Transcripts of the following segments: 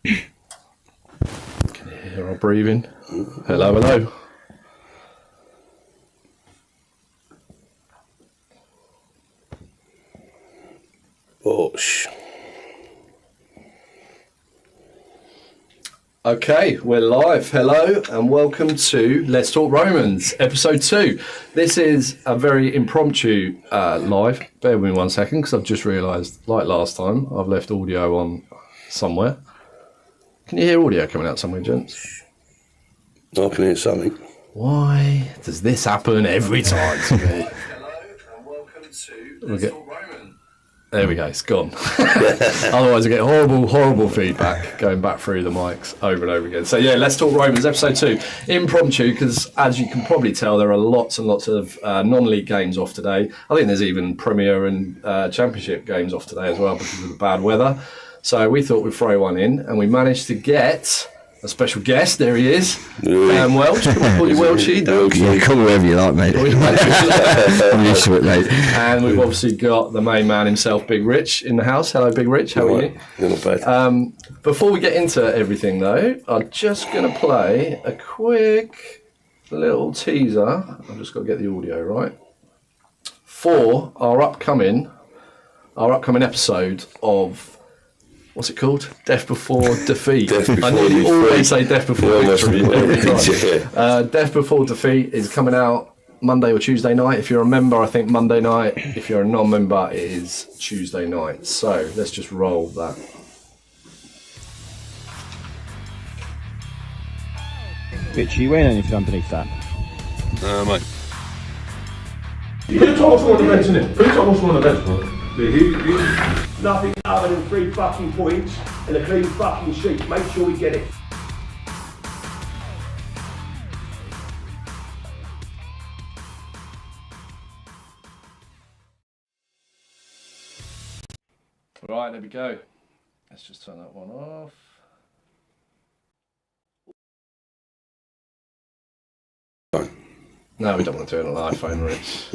Can you hear our breathing? Hello, hello. Bosh. Okay, we're live. Hello and welcome to Let's Talk Romans, episode 2. This is a very impromptu live. Bear with me 1 second because I've just realised, like last time, I've left audio on somewhere. Can you hear audio coming out somewhere, gents? I can hear something. Why does this happen every time to me? Hello and welcome to Let's Talk Romans. There we go, it's gone. Otherwise I get horrible feedback going back through the mics over and over again. So yeah, Let's Talk Romans, episode 2. Impromptu, because as you can probably tell, there are lots and lots of non-league games off today. I think there's even Premier and Championship games off today as well because of the bad weather. So we thought we'd throw one in, and we managed to get a special guest. There he is, Dan Welch. Can we call you Welchy? Yeah, call me whatever you like, mate. I'm used to it, mate. And we've obviously got the main man himself, Big Rich, in the house. Hello, Big Rich. How are you? Not bad. Before we get into everything, though, I'm just going to play a quick little teaser. I've just got to get the audio right for our upcoming episode of. What's it called? Death Before Defeat. I nearly always say Death Before Victory every time. Death Before Defeat is coming out Monday or Tuesday night. If you're a member, I think Monday night. If you're a non-member, it is Tuesday night. So let's just roll that. Rich, you wearing anything underneath that? Mate. Who told us we're on the bench, innit? Who told us we're on the bench, bro? Nothing other than 3 fucking points and a clean fucking sheet. Make sure we get it. Right, there we go. Let's just turn that one off. No, we don't want to do it on an iPhone, Rich.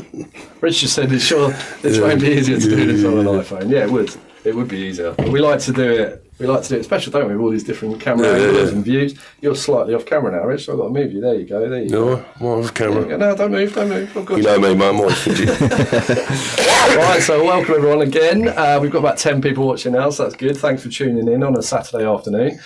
Rich just said, sure, this won't be easier to do this on an iPhone. Yeah, it would. It would be easier. But we like to do it. We like to do it special, don't we? With all these different camera angles and views. You're slightly off camera now, Rich. So I've got to move you. There you go. There you go. No, I'm off camera. No, don't move. I've got you know me, mate. I'm on fidget. Right, so welcome everyone again. We've got about 10 people watching now, so that's good. Thanks for tuning in on a Saturday afternoon.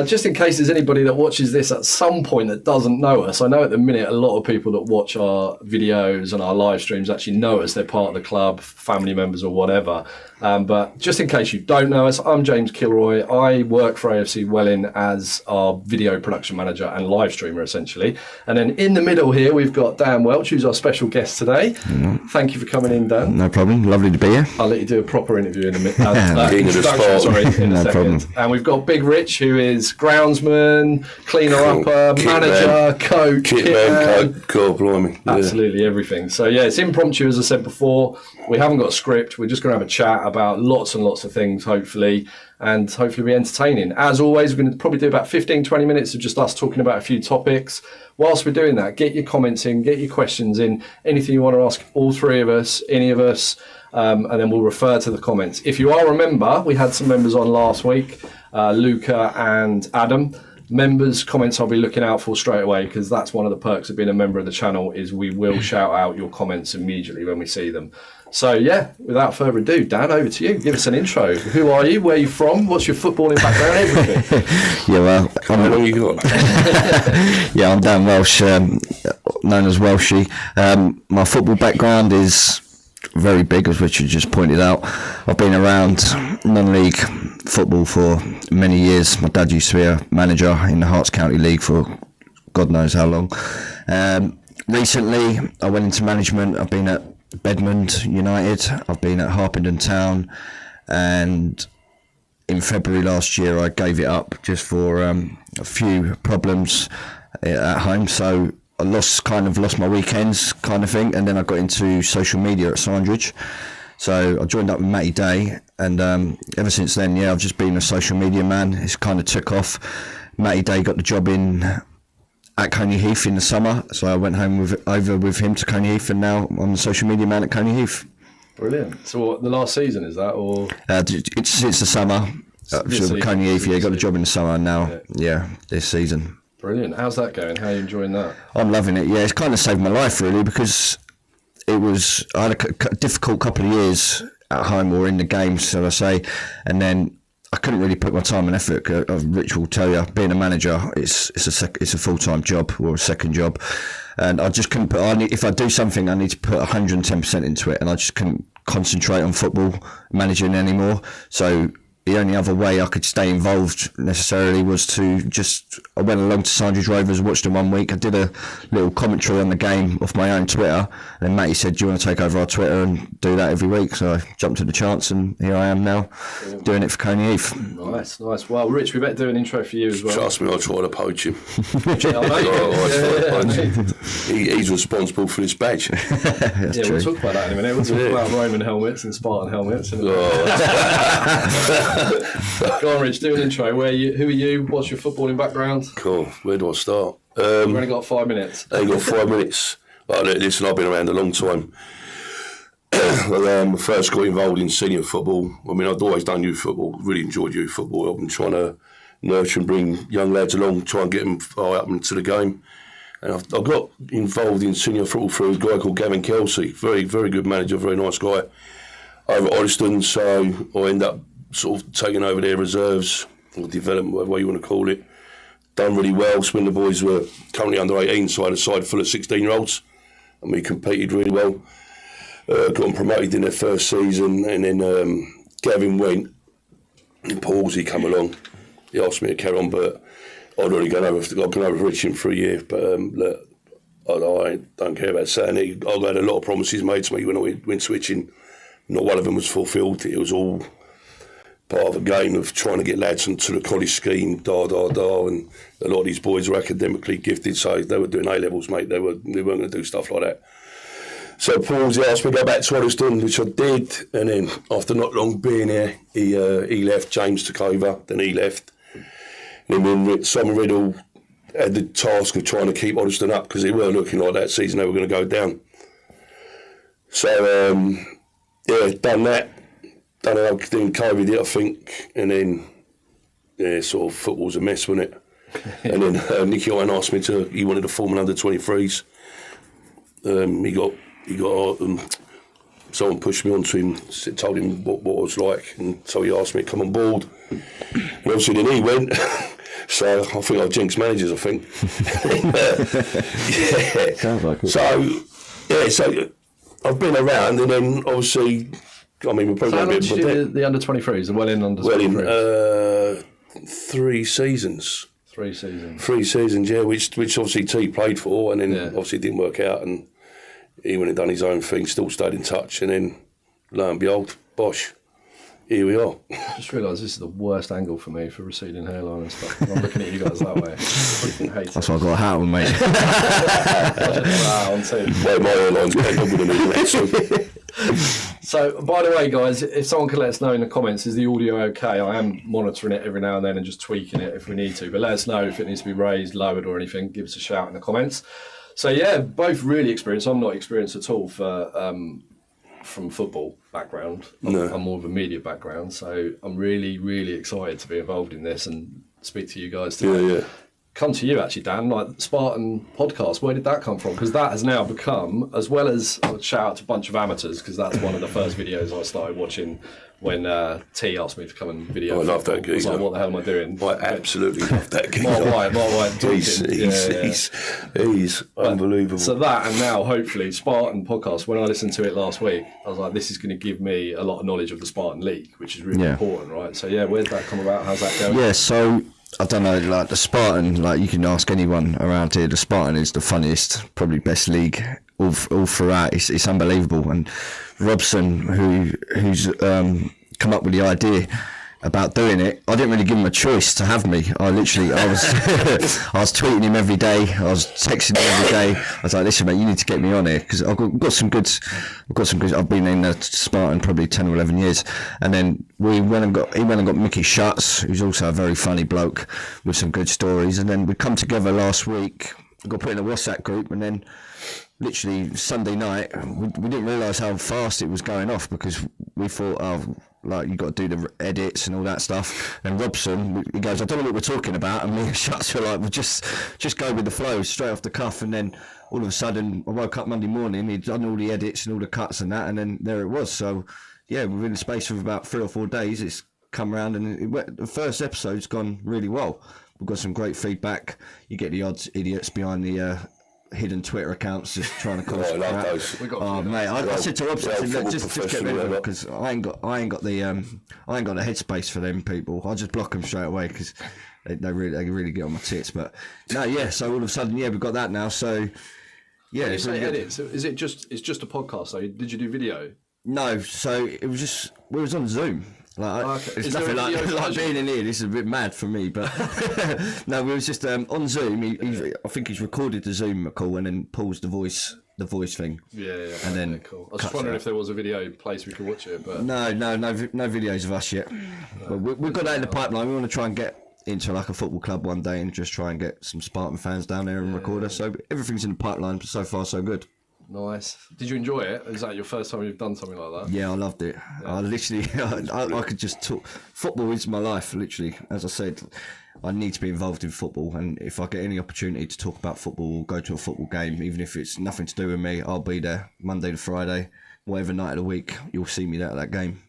Just in case there's anybody that watches this at some point that doesn't know us, I know at the minute a lot of people that watch our videos and our live streams actually know us. They're part of the club, family members or whatever. But just in case you don't know us, I'm James Kilroy. I work for AFC Welwyn as our video production manager and live streamer, essentially. And then in the middle here, we've got Dan Welch, who's our special guest today. Thank you for coming in, Dan. No problem. Lovely to be here. I'll let you do a proper interview in a minute. No second. problem. And we've got Big Rich, who is groundsman, cleaner-upper, manager, coach, Kitman, coach, blimey. Yeah. Absolutely everything. So yeah, it's impromptu, as I said before. We haven't got a script. We're just going to have a chat about lots and lots of things, hopefully, and hopefully be entertaining. As always, we're going to probably do about 15-20 minutes of just us talking about a few topics. Whilst we're doing that, get your comments in, get your questions in, anything you want to ask all three of us, any of us, and then we'll refer to the comments. If you are a member, we had some members on last week, Luca and Adam. Members' comments I'll be looking out for straight away, because that's one of the perks of being a member of the channel, is we will shout out your comments immediately when we see them. So yeah, without further ado, Dan, over to you. Give us an intro. Who are you? Where are you from? What's your footballing background? Everything. Yeah, well, How long you got? yeah, I'm Dan Welch, known as Welchy. My football background is very big, as Richard just pointed out. I've been around non-league football for many years. My dad used to be a manager in the Hearts County League for God knows how long. Recently, I went into management. I've been at Bedmond United, I've been at Harpenden Town, and in February last year I gave it up just for a few problems at home. So I lost my weekends kind of thing, and then I got into social media at Sandridge. So I joined up with Matty Day, and ever since then, I've just been a social media man. It's kind of took off. Matty Day got the job at Colney Heath in the summer, so I went over with him to Colney Heath, and now I'm the social media man at Colney Heath. Brilliant. So what, the last season is that, or? It's the summer. Colney Heath, yeah, got a job in the summer now. Yeah, this season. Brilliant. How's that going? How are you enjoying that? I'm loving it. Yeah, it's kind of saved my life really, because I had a difficult couple of years at home or in the games, so I say, and then I couldn't really put my time and effort. Rich will tell you, being a manager, it's a full-time job or a second job, and I just couldn't put. If I do something, I need to put 110% into it, and I just couldn't concentrate on football managing anymore. So the only other way I could stay involved necessarily was to I went along to Sandridge Rovers, watched them 1 week. I did a little commentary on the game off my own Twitter, and then Matty said, do you want to take over our Twitter and do that every week? So I jumped at the chance, and here I am now, doing it for Colney Heath. Nice. Well, Rich, we better do an intro for you as well. Trust me, I'll try to poach him. Yeah. He's responsible for this badge. That's true. We'll talk about that in a minute. We'll talk about Roman helmets and Spartan helmets. Go on, Rich, do an intro. Who are you? What's your footballing background? Cool. Where do I start? We've only got 5 minutes. I got 5 minutes. Listen, I've been around a long time. I first got involved in senior football. I mean, I'd always done youth football, really enjoyed youth football. I've been trying to nurture and bring young lads along, try and get them high up into the game. And I got involved in senior football through a guy called Gavin Kelsey, very, very good manager, very nice guy, over at Oddiston. So I ended up sort of taking over their reserves, or development, whatever you want to call it. Done really well. When the boys were currently under 18, so I had a side full of 16-year-olds, and we competed really well. Got them promoted in their first season, and then Gavin went, and Paulsy come along. He asked me to carry on, but I'd already gone over Richmond for a year. But look, I don't care about saying it. I had a lot of promises made to me when I went switching. Not one of them was fulfilled. It was all part of a game of trying to get lads into the college scheme, and a lot of these boys were academically gifted, so they were doing A-levels, mate. They weren't going to do stuff like that. So Paulsy asked me to go back to Oddiston, which I did, and then after not long being here, he left. James took over, then he left. And then Simon Riddle had the task of trying to keep Oddiston up, because they were looking like that season they were going to go down. So, done that. Then COVID hit, I think, and then sort of football's a mess, wasn't it? And then Nicky Owen asked me he wanted to form an under-23s. He got someone pushed me onto him, told him what it was like, and so he asked me to come on board. And obviously then he went, so I think I've jinxed managers, I think. Sounds like it. So I've been around, and then obviously, I mean, we're probably How long going did to you be do the under-23s, the well-in under-23s? 3 seasons. 3 seasons. 3 seasons, yeah, which obviously T played for, and then obviously it didn't work out, and he went and done his own thing, still stayed in touch, and then lo and behold, bosh, here we are. I just realised this is the worst angle for me for receding hairline and stuff. I'm looking at you guys that way. I freaking hate That's why I got a hat on, mate. Well, my hairline's quite good with a new So, by the way, guys, if someone could let us know in the comments, is the audio okay? I am monitoring it every now and then and just tweaking it if we need to. But let us know if it needs to be raised, lowered or anything. Give us a shout in the comments. So, yeah, both really experienced. I'm not experienced at all from football background. I'm more of a media background. So I'm really, really excited to be involved in this and speak to you guys today. Yeah. Come to you, actually, Dan, like Spartan Podcast, where did that come from? Because that has now become, as well as, I would shout out to a bunch of amateurs, because that's one of the first videos I started watching when T asked me to come and video. I love that I was geezer. like, what the hell am I doing? I absolutely love that geezer. My white. He's unbelievable. So that, and now hopefully Spartan Podcast, when I listened to it last week, I was like, this is going to give me a lot of knowledge of the Spartan League, which is really important, right? So yeah, where's that come about? How's that going? Yeah, so I don't know, like the Spartan, like you can ask anyone around here, the Spartan is the funniest, probably best league all throughout. It's unbelievable. And Robson, who's come up with the idea about doing it, I didn't really give him a choice to have me. I was I was tweeting him every day, I was texting him every day. I was like, listen mate, you need to get me on here, because I've got some good, I've been in the Spartan probably 10 or 11 years. And then he went and got Mickey Schutz, who's also a very funny bloke with some good stories. And then we come together last week, got put in a WhatsApp group, and then literally Sunday night, we didn't realise how fast it was going off, because we thought, like you got to do the edits and all that stuff. And Robson, he goes, I don't know what we're talking about, and me and Shuts were like, well, just go with the flow, straight off the cuff. And then all of a sudden, I woke up Monday morning, he'd done all the edits and all the cuts and that, and then there it was. So yeah, within the space of about 3 or 4 days, it's come around, and the first episode's gone really well. We've got some great feedback. You get the odds idiots behind the hidden Twitter accounts just trying to cause crap. Oh mate, I said to Rob, just get rid of them, because I ain't got the headspace for them people. I just block them straight away because they really get on my tits. But no, yeah. So all of a sudden, yeah, we've got that now. So yeah, when you say edits, is it just a podcast? So did you do video? No, so it was just we was on Zoom. Like, it's nothing like being in here. This is a bit mad for me, but no, we was just on Zoom. I think he's recorded the Zoom call and then paused the voice thing. Yeah. And then cool. I was just wondering if there was a video place we could watch it, but no videos of us yet. But we've got that in the pipeline. We want to try and get into like a football club one day and just try and get some Spartan fans down there and record us. So everything's in the pipeline, but so far so good. Nice. Did you enjoy it? Is that your first time you've done something like that? Yeah, I loved it. Yeah. I literally, I could just talk. Football is my life, literally. As I said, I need to be involved in football, and if I get any opportunity to talk about football or go to a football game, even if it's nothing to do with me, I'll be there Monday to Friday, whatever night of the week. You'll see me there at that game.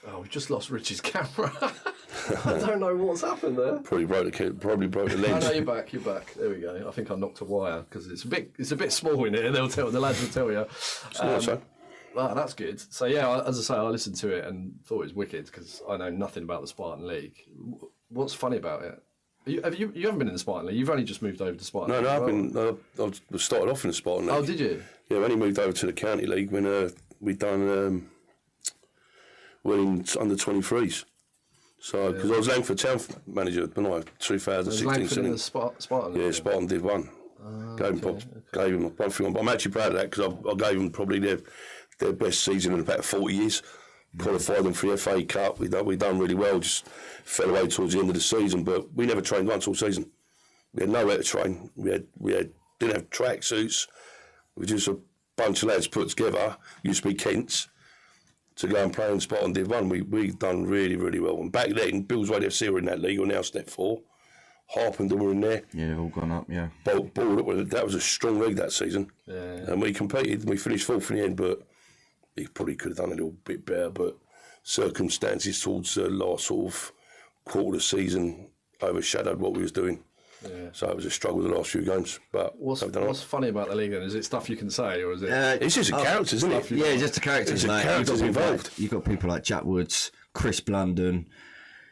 Oh, we've just lost Richie's camera. I don't know what's happened there. Probably broke the lens. No, you're back. There we go. I think I knocked a wire because it's a bit small in here. The lads will tell you. That's good. So yeah, as I say, I listened to it and thought it was wicked because I know nothing about the Spartan League. What's funny about it? You haven't been in the Spartan League. You've only just moved over to Spartan. No, I started off in the Spartan League. Oh, did you? Yeah, I only moved over to the County League when we'd done under 23s. So, because I was Langford Town manager when I 2016. In the Spartan. Yeah, Spartan Div 1. Gave them one thing. I'm actually proud of that because I gave them probably their best season in about 40 years. Qualified them for the FA Cup. We done really well. Just fell away towards the end of the season, but we never trained once all season. We had nowhere to train. We didn't have track suits. We were just a bunch of lads put together. Used to be Kents. To go and play in Spartan Div 1, we done really, really well. And back then, Bill's Radio FC were in that league, or now Step 4. Harpenden were in there. Yeah, they've all gone up, yeah. That was a strong league that season. Yeah. And we competed, we finished 4th in the end, but he probably could have done a little bit better, but circumstances towards the last sort of quarter of the season overshadowed what we was doing. Yeah. So it was a struggle the last few games. But what's funny about the league then? Is it stuff you can say, or is it? It's just the characters, isn't it? Yeah, just the characters. It's the characters involved. You've got people like Jack Woods, Chris Blunden.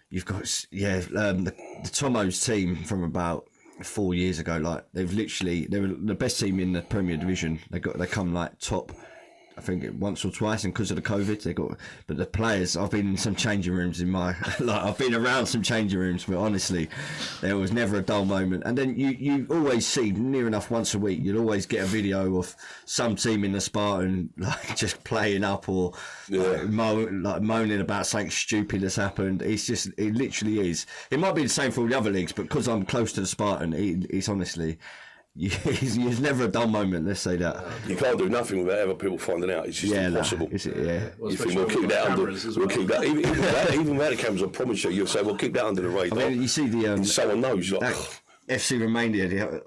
You've got the Tomo's team from about 4 years ago. Like they were the best team in the Premier Division. They come like top. I think once or twice, and because of the COVID, but the players. I've been in some changing rooms I've been around some changing rooms, but honestly, there was never a dull moment. And then you always see near enough once a week, you'd always get a video of some team in the Spartan like just playing up or moaning about something stupid that's happened. It literally is. It might be the same for all the other leagues, but because I'm close to the Spartan, it's honestly. There's never a dull moment, let's say that. You can't do nothing without other people finding out. It's just impossible. Well, you think we'll keep that under. We'll keep that even without the cameras. I promise you'll say we'll keep that under the radar. I mean, you see someone knows. Like, FC Romania,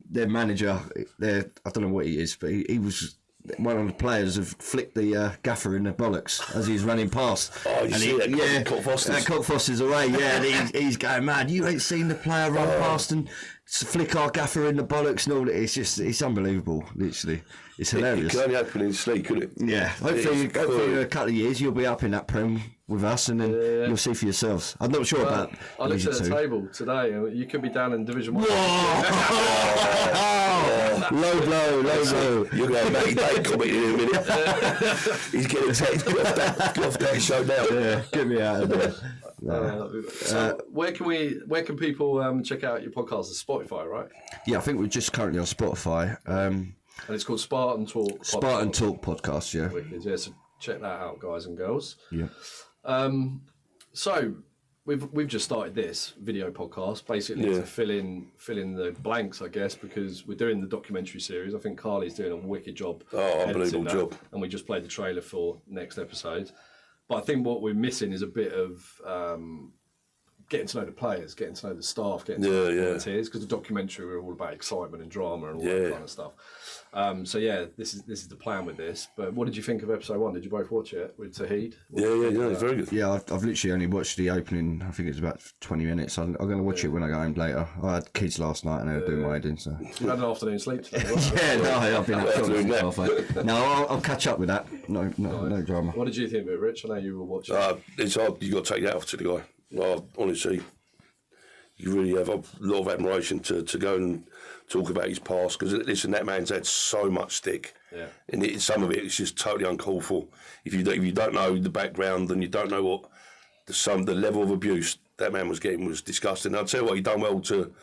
their manager, I don't know what he is, but he was one of the players have flicked the gaffer in the bollocks as he's running past. Oh, you see that? Cock Foster's. That Cock Foster's away, yeah, and he's going mad. You ain't seen the player run past and flick our gaffer in the bollocks and all that. It's unbelievable, literally. It's hilarious. It could only happen in sleep, couldn't it? Yeah, hopefully in a couple of years you'll be up in that Prem with us and then you'll see for yourselves. I'm not sure about I looked at the table today and you could be down in Division 1. Low blow. You're going to make Dave commenting in a minute. He's getting a text. Get off that show now. Yeah, get me out of there. So where can people check out your podcast? It's Spotify, right? Yeah, I think we're just currently on Spotify. And it's called Spartan Talk. Spartan Talk podcast, yeah. Wicked, yeah. So check that out, guys and girls. Yeah. So we've just started this video podcast basically to fill in the blanks, I guess, because we're doing the documentary series. I think Carly's doing a wicked job. Oh, unbelievable job! And we just played the trailer for next episode. But I think what we're missing is a bit of getting to know the players, getting to know the staff, getting to know the volunteers, because the documentary we're all about excitement and drama and all that kind of stuff. So yeah, this is the plan with this. But what did you think of episode 1? Did you both watch it with Tahid? Yeah, very good. Yeah, I've literally only watched the opening. I think it's about 20 minutes. I'm going to watch it when I go home later. I had kids last night and they were doing my head in. So you had an afternoon sleep today. I've been up halfway. No, I'll catch up with that. No drama. What did you think of it, Rich? I know you were watching. It's hard. You got to take that off to the guy. Honestly, you really have a lot of admiration to go and talk about his past, because listen, that man's had so much stick, and some of it is just totally uncalled for. If you don't know the background and you don't know what the level of abuse that man was getting was disgusting. I'll tell you what, he done well to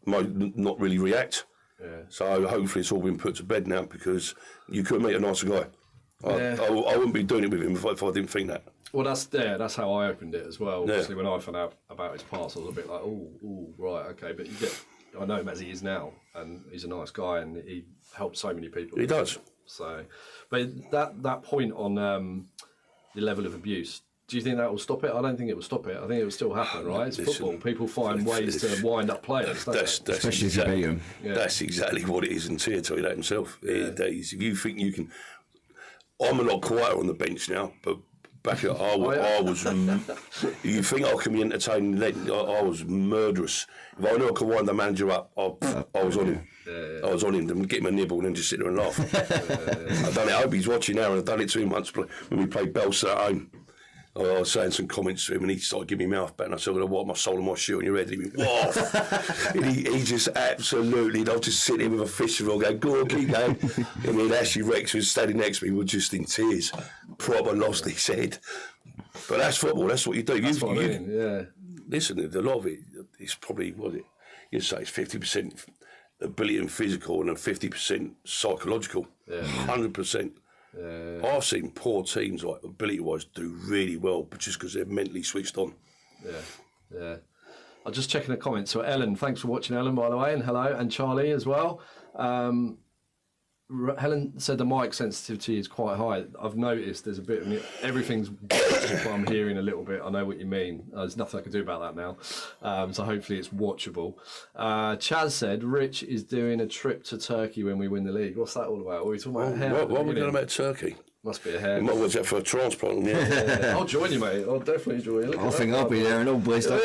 not really react. Yeah. So hopefully it's all been put to bed now, because you couldn't meet a nicer guy. I wouldn't be doing it with him if I didn't think that. Well, that's how I opened it as well. Obviously, when I found out about his past, I was a bit like, oh, right, okay. But I know him as he is now, and he's a nice guy, and he helped so many people. He does. So, but that point on the level of abuse, do you think that will stop it? I don't think it will stop it. I think it will still happen, right? It's football. People find ways to wind up players. Especially if you beat them. Yeah. That's exactly what it is, and Tia told you that himself. Yeah. If you think you can... I'm a lot quieter on the bench now, but back at I was... You think I can be entertaining? I was murderous. If I knew I could wind the manager up, I was on him. I was on him to get him a nibble and then just sit there and laugh. I've done it. I hope he's watching now, and I've done it to him once when we played Belsa at home. I was saying some comments to him, and he started giving me mouth back, and I said, "Well, what, my soul and my shoe on your head?" And he went, "Whoa!" And he just absolutely, and I was just sitting here with a fishing rod going, "Go on, keep going." And then Ashley Rex, who was standing next to me, was just in tears, proper lost his head. But that's football. That's what you do. That's what I mean. Yeah. Listen, a lot of it is probably you'd say it's 50% ability and physical, and then 50% psychological. 100%. I've seen poor teams, like ability-wise, do really well, but just because they're mentally switched on. Yeah. I'll just check in the comments. So Ellen, thanks for watching, Ellen, by the way, and hello, and Charlie as well. Helen said the mic sensitivity is quite high. I've noticed there's a bit of everything's. I'm hearing a little bit. I know what you mean. There's nothing I can do about that now. So hopefully it's watchable. Chaz said Rich is doing a trip to Turkey when we win the league. What's that all about? Are we talking about hair? Why are we going about Turkey? Must be a hair. You might watch that for a transplant. Yeah. I'll join you, mate. I'll definitely join you. I think I'll be there and all boys. There's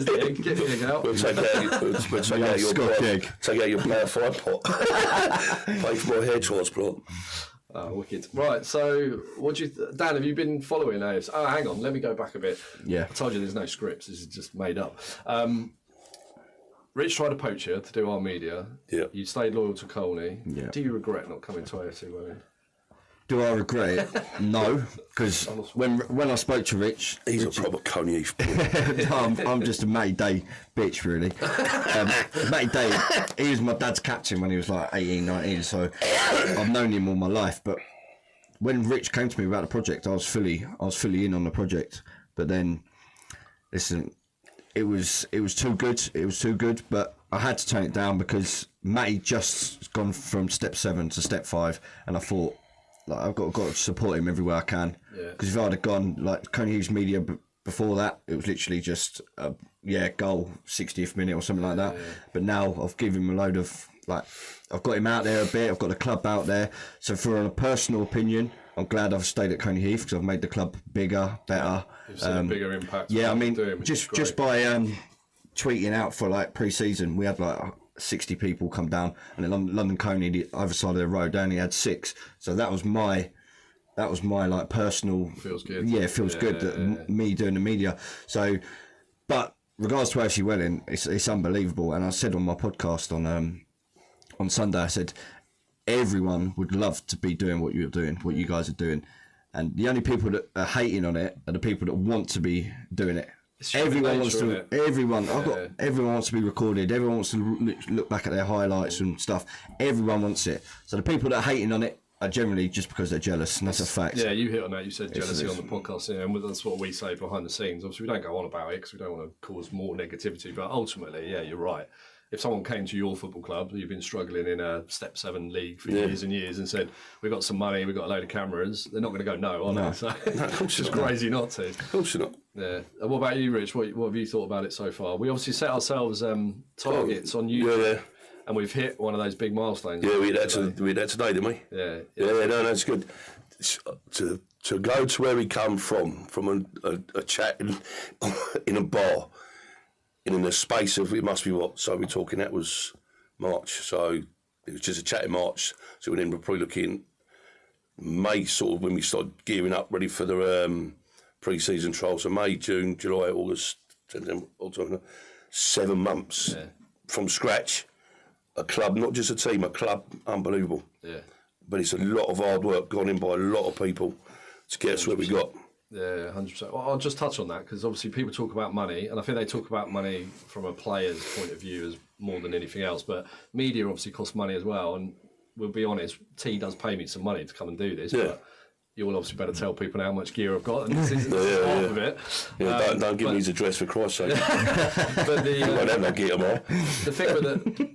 the egg. Get the egg out. We'll take out your player 5 pot. Pay for my hair transplant. Oh, wicked. Right, so what do you... Dan, have you been following AFC? Oh, hang on, let me go back a bit. Yeah. I told you there's no scripts, this is just made up. Rich tried to poach you to do our media. Yeah. You stayed loyal to Colney. Yeah. Do you regret not coming to AFC Welwyn? Do I regret it? No, because when I spoke to Rich... He's a proper Colney Heath. I'm just a Matty Day bitch, really. Matty Day, he was my dad's captain when he was like 18, 19, so I've known him all my life. But when Rich came to me about the project, I was fully in on the project. But then, listen, it was too good. It was too good, but I had to turn it down because Matty just gone from step 7 to step 5, and I thought, like, I've got to support him everywhere I can. Because if I'd have gone like Colney Heath's media before that, it was literally just goal 60th minute or something like that. But now I've given him a load of I've got him out there a bit. I've got the club out there. So for a personal opinion, I'm glad I've stayed at Colney Heath because I've made the club bigger, better. You've seen a bigger impact. Yeah, I mean, just by tweeting out for like pre-season, we had like 60 people come down, and in London Colney, the other side of the road, they only had 6. So that was my like personal. Feels good. Yeah, it feels good that me doing the media. So, but regards to AFC Welwyn, it's unbelievable. And I said on my podcast on Sunday, I said everyone would love to be doing what you're doing, what you guys are doing, and the only people that are hating on it are the people that want to be doing it. Everyone wants to. Everyone wants to be recorded. Everyone wants to look back at their highlights and stuff. Everyone wants it. So the people that are hating on it are generally just because they're jealous, and that's a fact. Yeah, you hit on that. You said jealousy on the podcast, and that's what we say behind the scenes. Obviously, we don't go on about it because we don't want to cause more negativity. But ultimately, yeah, you're right. if someone came to your football club, you've been struggling in a Step 7 league for years and years, and said, we've got some money, we've got a load of cameras, they're not going to go no, are they? So it's just crazy not to. Of course you're not. Yeah. What about you, Rich? What have you thought about it so far? We obviously set ourselves targets on YouTube. Yeah. And we've hit one of those big milestones. Yeah, we had that today, didn't we? Yeah. Yeah, no, that's good. To go to where we come from a chat in a bar, in a space of, it must be what, so we're talking, that was March, so it was just a chat in March, so then we're probably looking May, sort of when we started gearing up ready for the pre-season trials, so May, June, July, August, September, October, 7 months from scratch, a club, not just a team, a club, unbelievable. Yeah. But it's a lot of hard work gone in by a lot of people to get us where we got. Yeah, 100%. Well, I'll just touch on that because obviously people talk about money, and I think they talk about money from a player's point of view as more than anything else. But media obviously costs money as well, and we'll be honest, T does pay me some money to come and do this. Yeah. But you will obviously better tell people how much gear I've got, and this is part of it. Yeah, don't give me his address for Christ's sake. But the won't have no gear tomorrow. The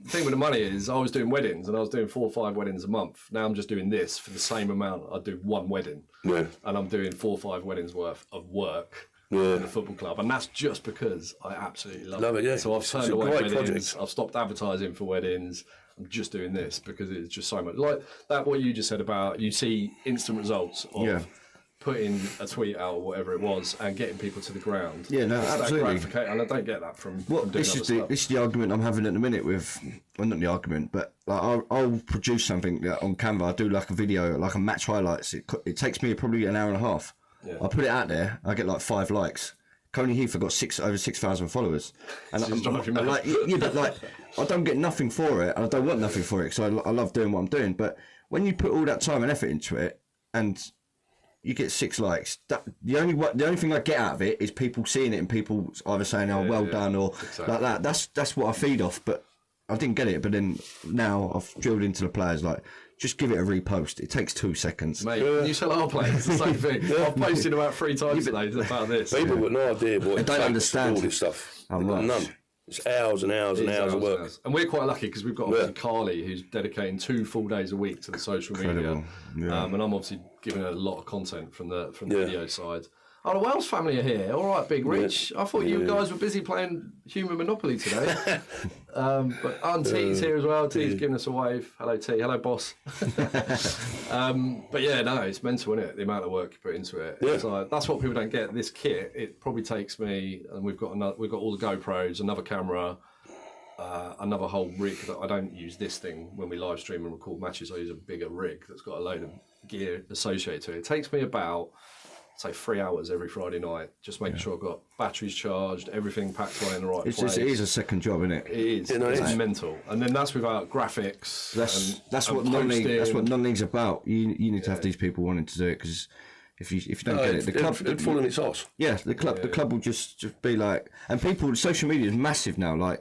thing with the money is, I was doing weddings and I was doing 4 or 5 weddings a month. Now I'm just doing this for the same amount. I do 1 wedding, and I'm doing 4 or 5 weddings worth of work in the football club, and that's just because I absolutely love it. Yeah. So I've turned away weddings. Project. I've stopped advertising for weddings. I'm just doing this because it's just so much like that. What you just said about, you see instant results of putting a tweet out or whatever it was and getting people to the ground. Yeah, no, absolutely. And I don't get that from doing this is the argument I'm having at the minute with, well, not the argument, but like, I'll produce something on Canva. I do like a video, like a match highlights. It takes me probably an hour and a half. Yeah. I put it out there. I get like 5 likes. Colney Heath, I've got over 6,000 followers, and I'm like, but like, I don't get nothing for it, and I don't want nothing for it because I love doing what I'm doing. But when you put all that time and effort into it, and you get 6 likes, the only thing I get out of it is people seeing it and people either saying, "Oh, well done," or like that. That's what I feed off. But I didn't get it. But then now I've drilled into the players, like, just give it a repost. It takes 2 seconds. Mate, you sell our players, the same thing. I've posted about 3 times today about this. People got no idea what it don't takes understand all this stuff. how much. None. It's hours and hours and hours of work. And we're quite lucky because we've got obviously Carly, who's dedicating 2 full days a week to the social media. Yeah. And I'm obviously giving her a lot of content from the video side. Oh, the Welsh family are here. All right, Big Rich. I thought you guys were busy playing Human Monopoly today. But Aunt T's here as well. T's giving us a wave. Hello, T. Hello, boss. But yeah, no, it's mental, isn't it? The amount of work you put into it. It's like, that's what people don't get. This kit, it probably takes me, and we've got all the GoPros, another camera, another whole rig. I don't use this thing when we live stream and record matches. I use a bigger rig that's got a load of gear associated to it. It takes me about, say, 3 hours every Friday night, just making sure I've got batteries charged, everything packed away in the right place. It is a second job, isn't it? It is. It's mental. And then that's without graphics. That's what non-league's about. You need to have these people wanting to do it, because if you don't get it, the club it'd fall on its arse. Yeah, the club will just be like, and people, social media is massive now. Like,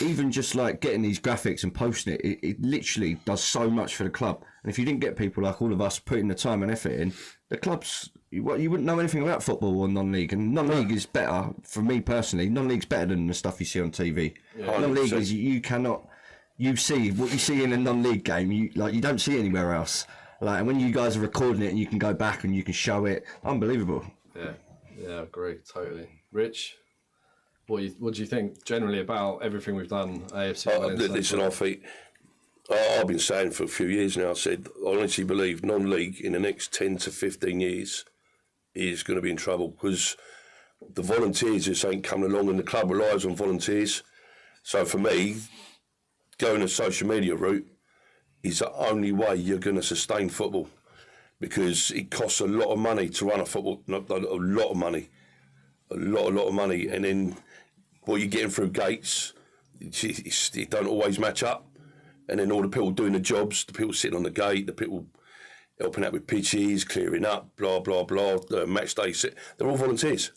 even just like getting these graphics and posting it literally does so much for the club. And if you didn't get people like all of us putting the time and effort in, the clubs, you wouldn't know anything about football or non-league. And non-league is better, for me personally, non-league's better than the stuff you see on TV. Non-league is, you see what you see in a non-league game, you don't see anywhere else. Like, and when you guys are recording it and you can go back and you can show it, unbelievable. Yeah, I agree, totally. Rich, what do you think generally about everything we've done, AFC? Listen, I've been saying for a few years now, I said, I honestly believe non-league in the next 10 to 15 years is going to be in trouble, because the volunteers just ain't coming along, and the club relies on volunteers. So for me, going a social media route is the only way you're going to sustain football, because it costs a lot of money to run a football, a lot of money, and then what you're getting through gates, it don't always match up. And then all the people doing the jobs, the people sitting on the gate, the people helping out with pitches, clearing up, blah, blah, blah, match day, they're all volunteers.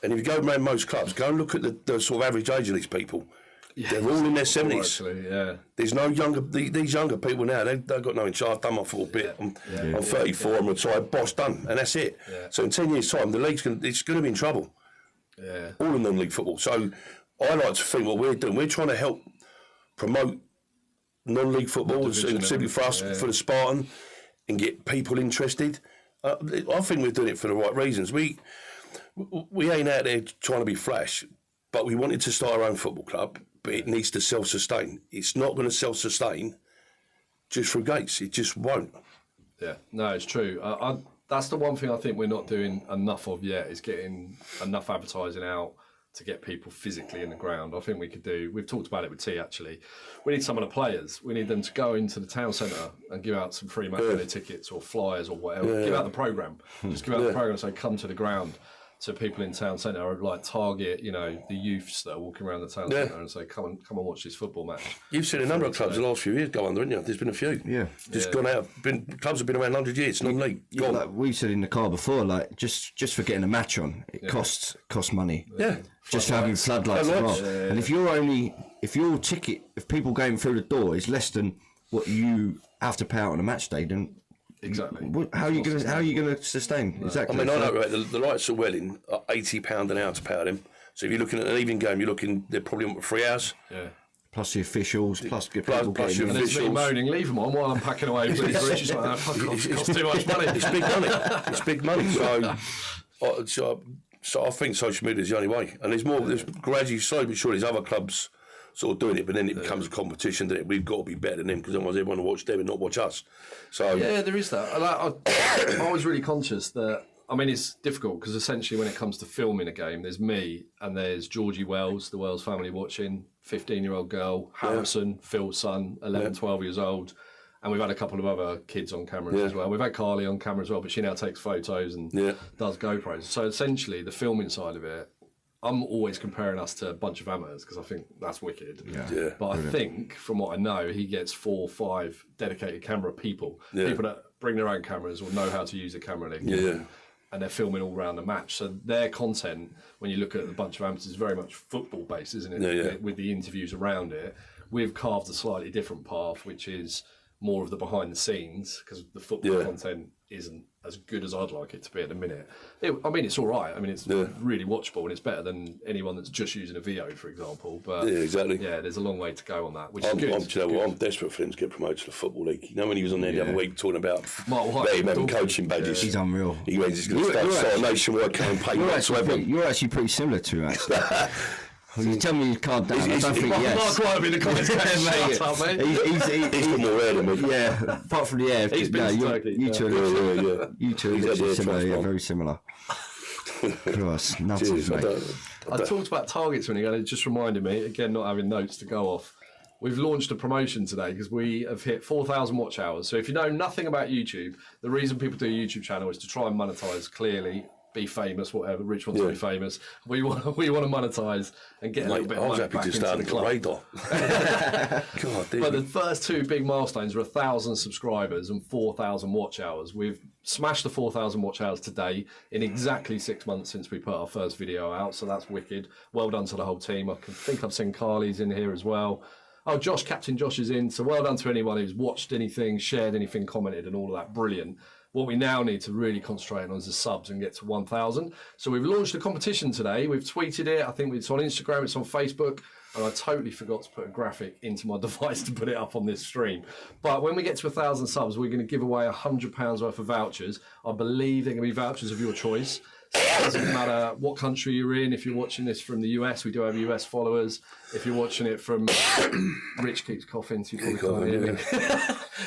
And if you go around most clubs, go and look at the sort of average age of these people. Yeah, they're all in their 70s. Actually, yeah. There's no younger, these younger people now, they've got no insurance. I've done my football bit. I'm 34, I'm retired, boss done, and that's it. Yeah. So in 10 years' time, the league's it's going to be in trouble. Yeah. All in non-league football. So I like to think what we're doing, we're trying to help promote non-league football, and simply for us, yeah. for the Spartan, and get people interested. I think we're doing it for the right reasons. We ain't out there trying to be flash, but we wanted to start our own football club, but it needs to self-sustain. It's not going to self-sustain just through gates. It just won't. Yeah, no, it's true. That's the one thing I think we're not doing enough of yet, is getting enough advertising out to get people physically in the ground. I think we could do, we've talked about it with T actually, we need some of the players, we need them to go into the town centre and give out some free match day tickets or flyers or whatever, give out the programme, just give out the programme and say come to the ground to people in town centre, or like target, you know, the youths that are walking around the town centre and say come and watch this football match. You've seen a number of clubs the last few years go under, haven't you? There's been a few. Yeah. Gone out. Clubs have been around 100 years, non-league. Gone. Like we said in the car before, like just for getting a match on, it costs money. Yeah. Just for having floodlights as well. And if people going through the door is less than what you have to pay out on a match day, then exactly. How are you going to sustain? No. Exactly. I mean, I know right, the lights at Welwyn are £80 an hour to pay out them. So if you're looking at an evening game, they're probably on for 3 hours. Yeah. Plus the officials, plus your and there's me moaning, leave them on while I'm packing away. Please, Rich. It's like, it costs too much money. It's big money. It's big money. So I think social media is the only way. And there's gradually, slowly but surely, there's other clubs sort of doing it, but then it becomes a competition, doesn't it? We've got to be better than them, because otherwise everyone will watch them and not watch us. So yeah, there is that. I was really conscious that, I mean, it's difficult because essentially when it comes to filming a game, there's me and there's Georgie Wells, the Wells family watching, 15-year-old girl, Harrison, Phil's son, 11, 12 years old. And we've had a couple of other kids on camera as well. We've had Carly on camera as well, but she now takes photos and does GoPros. So essentially, the filming side of it, I'm always comparing us to a bunch of amateurs because I think that's wicked. Yeah. But I think, from what I know, he gets 4 or 5 dedicated camera people. People that bring their own cameras or know how to use the camera. And they're filming all around the match. So their content, when you look at a bunch of amateurs, is very much football based, isn't it? With the interviews around it. We've carved a slightly different path, which is more of the behind the scenes, because the football content isn't as good as I'd like it to be at the minute. I mean, it's all right. I mean, it's really watchable and it's better than anyone that's just using a video, for example. But exactly. Yeah, there's a long way to go on that, which is good. I'm desperate for him to get promoted to the Football League. You know, when he was on there the other week talking about him having coaching badges. He's unreal. He's going to start a nationwide campaign. You're actually pretty similar to him, actually. Well, you tell me you can't down. I don't think Mark White in the comments. Shut up, mate. He's got more hair than me. Yeah, apart from the hair. He's been you two. You two are similar. Yeah, very similar. Christ, nuts, mate. I talked about targets when it just reminded me, again, not having notes to go off. We've launched a promotion today because we have hit 4,000 watch hours. So if you know nothing about YouTube, the reason people do a YouTube channel is to try and monetize clearly. Be famous, whatever. Rich wants to be famous. We want to monetize and get a little bit of money back into the club. God, but the first 2 big milestones were 1,000 subscribers and 4,000 watch hours. We've smashed the 4,000 watch hours today in exactly 6 months since we put our first video out. So that's wicked. Well done to the whole team. I think I've seen Carly's in here as well. Oh, Captain Josh is in. So well done to anyone who's watched anything, shared anything, commented and all of that. Brilliant. What we now need to really concentrate on is the subs and get to 1,000. So we've launched a competition today. We've tweeted it. I think it's on Instagram. It's on Facebook. And I totally forgot to put a graphic into my device to put it up on this stream. But when we get to 1,000 subs, we're going to give away £100 worth of vouchers. I believe they're going to be vouchers of your choice. So it doesn't matter what country you're in. If you're watching this from the US, we do have US followers. If you're watching it from... Rich keeps coughing, so you probably can't hear me.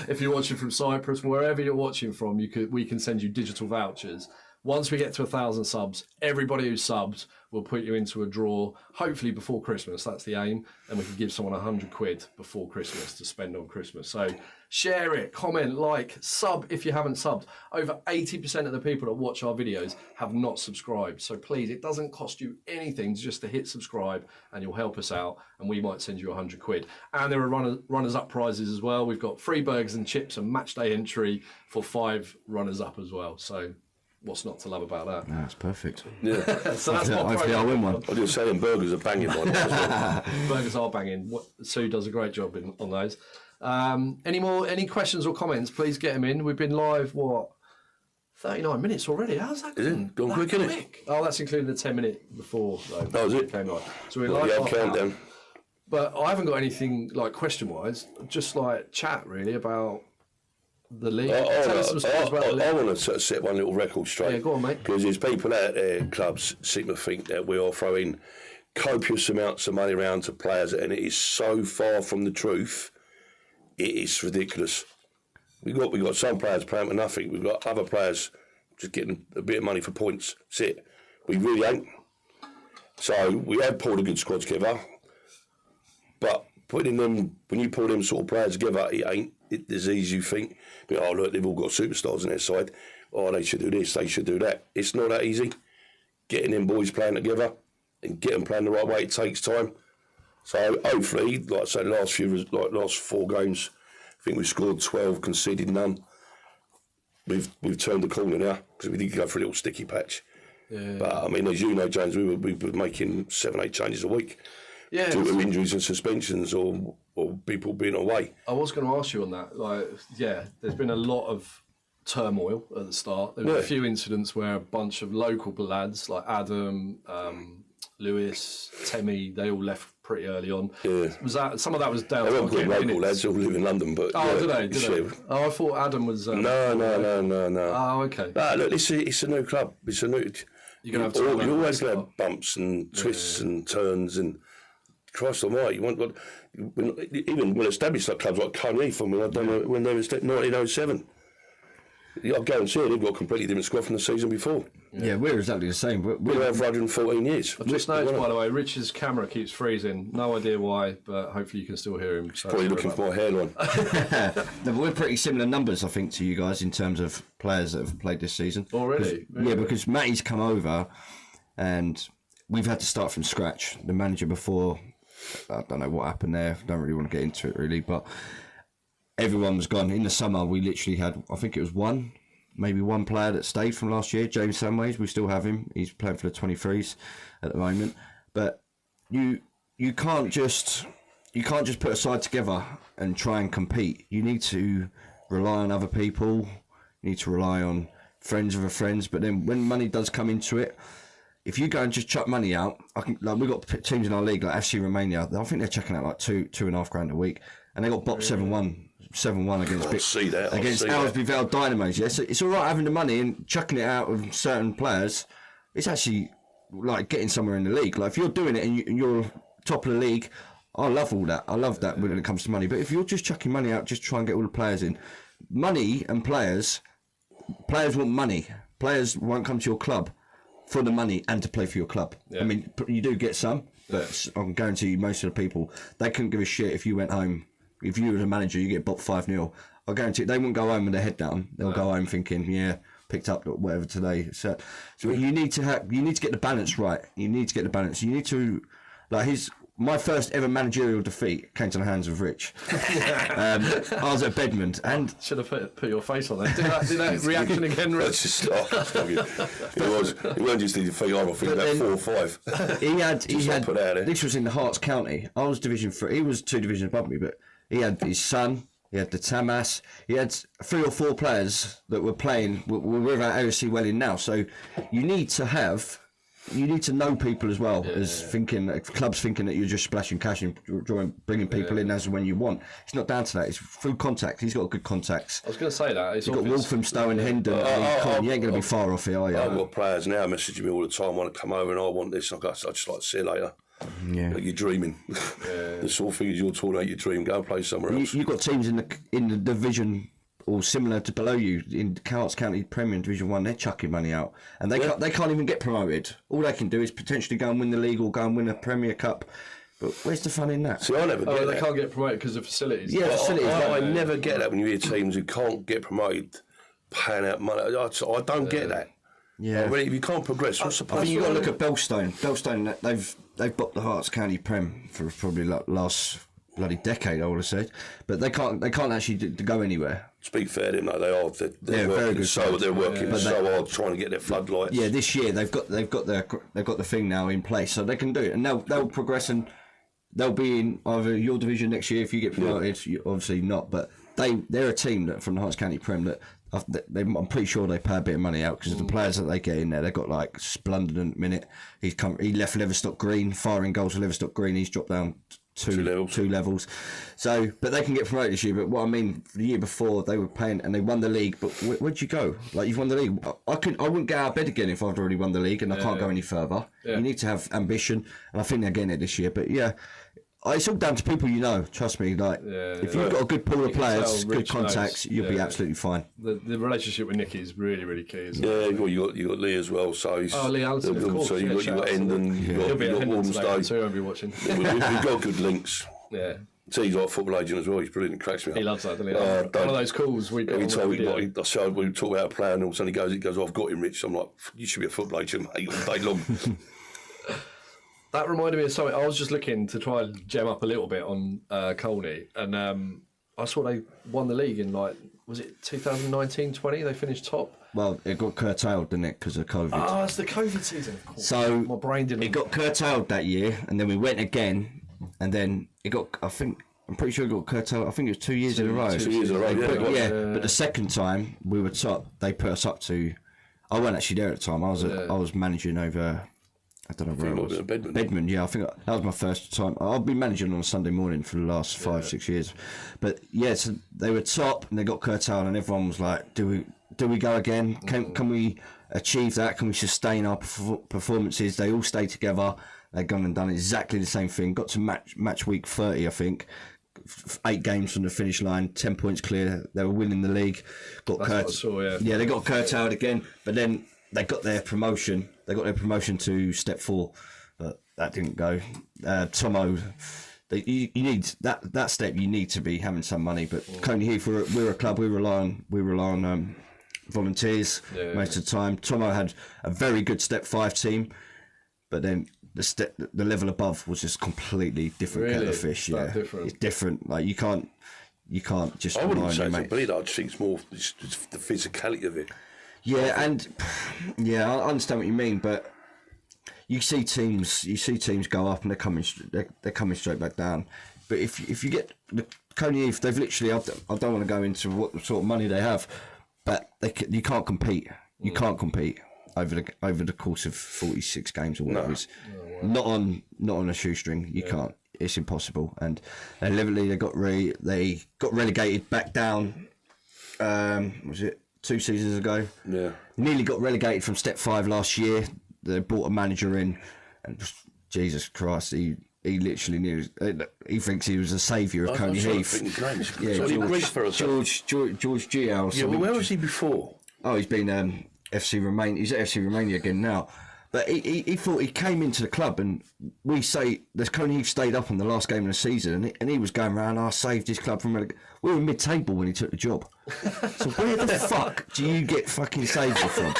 If you're watching from Cyprus, wherever you're watching from, we can send you digital vouchers. Once we get to 1,000 subs, everybody who's subbed will put you into a draw, hopefully before Christmas. That's the aim. And we can give someone £100 before Christmas to spend on Christmas. So share it, comment, like, sub if you haven't subbed. Over 80% of the people that watch our videos have not subscribed. So please, it doesn't cost you anything just to hit subscribe and you'll help us out and we might send you £100. And there are runners-up prizes as well. We've got free burgers and chips and match day entry for 5 runners-up as well. So what's not to love about that? No, it's perfect. Yeah. So that's my hopefully I'll win one. I was saying burgers are banging on it as well. Burgers are banging. Sue does a great job on those. Any questions or comments, please get them in. We've been live, 39 minutes already. How's that going? Is it? Gone quick, isn't it? Oh, that's including the 10 minute before, though. Oh, is it? Came live. So we're live. Countdown. But I haven't got anything like question-wise. Just like chat really about the league. Tell us some stories about the league. I want to set one little record straight. Yeah, go on, mate. Because there's people out there, clubs, seem to think that we are throwing copious amounts of money around to players, and it is so far from the truth. It is ridiculous. We got some players playing for nothing. We've got other players just getting a bit of money for points. That's it. We really ain't. So we have pulled a good squad together, but putting them, when you pull them sort of players together, it ain't as easy as you think. But, oh look, they've all got superstars on their side. Oh, they should do this, they should do that. It's not that easy. Getting them boys playing together and getting them playing the right way, it takes time. So hopefully, like I say, the last 4 games, I think we've scored 12, conceded none. We've turned the corner now because we did go for a little sticky patch. Yeah. But I mean, as you know, James, we were making 7-8 changes a week Yeah, due to injuries and suspensions or people being away. I was going to ask you on that. Like, yeah, there's been a lot of turmoil at the start. There were a few incidents where a bunch of local lads like Adam, Lewis, Temmie, they all left pretty early on. Yeah. Was that some of that was down? They to weren't good getting local lads, all live in London, but Oh, yeah, did they? Oh, I thought Adam was. No. Oh, okay. Nah, look, it's a new club. It's a new. You're gonna have You're always going to have bumps and twists and turns and. Christ almighty, even when established like clubs like Colney Heath, when they were 1907. I guarantee they've got a completely different squad from the season before. Yeah, we're exactly the same. We're around for 114 years. I've just noticed, by the way, Rich's camera keeps freezing. No idea why, but hopefully you can still hear him. So Probably looking for my hairline. No, we're pretty similar numbers, I think, to you guys in terms of players that have played this season. Already? Yeah, because Matty's come over and we've had to start from scratch. The manager before, I don't know what happened there. Don't really want to get into it, really, but everyone was gone. In the summer, we literally had, I think it was maybe one player that stayed from last year, James Samways. We still have him. He's playing for the 23s at the moment. But you can't just put a side together and try and compete. You need to rely on other people. You need to rely on friends of a friends. But then when money does come into it, if you go and just chuck money out, we've got teams in our league like FC Romania. I think they're chucking out like $2.5 grand a week, and they got bopped 7-1 against Owlsby Vale Dynamos. Yeah, so it's all right having the money and chucking it out of certain players. It's actually like getting somewhere in the league. Like if you're doing it and you're top of the league, I love all that. I love that when it comes to money. But if you're just chucking money out, just try and get all the players in. Money and players want money. Players won't come to your club for the money and to play for your club. Yeah. I mean, you do get some, but I can guarantee you most of the people, they couldn't give a shit if you went home. If you were a manager, you get bopped 5-0. I guarantee you, they wouldn't go home with their head down. They'll go home thinking, yeah, picked up whatever today. So you need to get the balance right. You need to get the balance. You need to, my first ever managerial defeat came to the hands of Rich. I was at Bedmond and should have put your face on that. Did that reaction again, Rich? It wasn't just the defeat. I think about 4 or 5. He had. This was in the Hearts County. I was Division 3. He was 2 divisions above me, but he had his son. He had the Tamas. He had 3 or 4 players that were playing. We're with our AOC Welwyn now, so you need to know people as well as thinking, clubs thinking that you're just splashing cash and bringing people in as and when you want. It's not down to that. It's through contacts. He's got good contacts. I was going to say that. He's got Walthamstow and Hendon. You ain't going to be far off here, are you? I've got players now messaging me all the time, want to come over and I want this. I just like to see you later. Yeah. Like you're dreaming. The sort of things you're talking about, your dream, go and play somewhere else. You've got teams in the division or similar to below you in Hearts County Premier Division 1, they're chucking money out and they can't even get promoted. All they can do is potentially go and win the league or go and win a Premier Cup. But where's the fun in that? See, I never get that. They can't get promoted because of facilities. Yeah, facilities. I never get that when you hear teams who can't get promoted paying out money. I don't get that. Yeah. If you can't progress, what's the point? I think you've got to look at Belstone. Belstone, they've bopped the Hearts County Prem for probably last bloody decade, I would have said, but they can't actually go anywhere. Speak fair to them, though, they're very good. They're working so hard trying to get their floodlights. Yeah, this year they've got the thing now in place, so they can do it, and they'll progress, and they'll be in either your division next year if you get promoted. Obviously not, but they're a team that from the Hearts County Prem that I'm pretty sure they pay a bit of money out because of the players that they get in there. They've got Splendid at the minute. He left Leverstock Green, firing goals for Leverstock Green. He's dropped down two levels. So, but they can get promoted this year. But what I mean, the year before they were playing and they won the league. But where'd you go? Like, you've won the league. I wouldn't get out of bed again if I'd already won the league and I can't go any further. You need to have ambition, and I think they're getting it this year. But yeah, it's all down to people you know. Trust me. Like, if you've got a good pool of players, good contacts, you'll be absolutely fine. The relationship with Nicky is really, really key. Isn't it? You got Lee as well. So Lee Allison, of course. So you got Endon, he'll be at Warmsday. So he won't be watching. We've got good links. Yeah. So he's like a football agent as well. He's brilliant. He cracks me up. He loves that, doesn't he? One of those calls we got. Every time we talk about a player, and all of a sudden he goes, "I've got him, Rich." I'm like, "You should be a football agent, mate, all day long." That reminded me of something. I was just looking to try and gem up a little bit on Colney, and I saw they won the league in, like, was it 2019-20? They finished top. Well, it got curtailed, didn't it, because of COVID? Oh, it's the COVID season, of course. So my brain didn't. It got curtailed that year, and then we went again, and then it got. I'm pretty sure it got curtailed. I think it was 2 years in a row. 2 years in a row. But the second time we were top, they put us up to. I wasn't actually there at the time. I was managing over. I don't know where it was. Bedman, yeah. I think that was my first time. I've been managing on a Sunday morning for the last 5-6 years. But yeah, so they were top and they got curtailed, and everyone was like, "Do we go again? Can we achieve that? Can we sustain our performances?" They all stayed together. They'd gone and done exactly the same thing. Got to match week 30, I think. 8 games from the finish line, 10 points clear. They were winning the league. Yeah, they got curtailed again, but then they got their promotion. They got their promotion to step 4, but that didn't go. Tomo, you need that step. You need to be having some money. But Colney Heath, we're a club. We rely on volunteers most of the time. Tomo had a very good step 5 team, but then the level above was just completely different kettle of fish. It's different. Like, you can't just. I wouldn't say it's bleed. I just think it's more the physicality of it. Yeah, and I understand what you mean, but you see teams go up and they're coming straight back down. But if you get the Colney Heath, they've literally. I don't want to go into what sort of money they have, but you can't compete. You can't compete over the course of 46 games or whatever. Not on a shoestring. You can't. It's impossible. And they got relegated back down. Was it 2 seasons ago? Yeah. Nearly got relegated from step 5 last year. They brought a manager in, and just, Jesus Christ, he literally knew. He thinks he was a saviour of Colney Heath. George Gial. Yeah, well, where was he before? Oh, he's been FC Romania. He's at FC Romania again now. But he thought, he came into the club, and we say the Colney Heath stayed up on the last game of the season, and he was going around, "I saved this club from." We were mid-table when he took the job. So where the fuck do you get fucking saved from?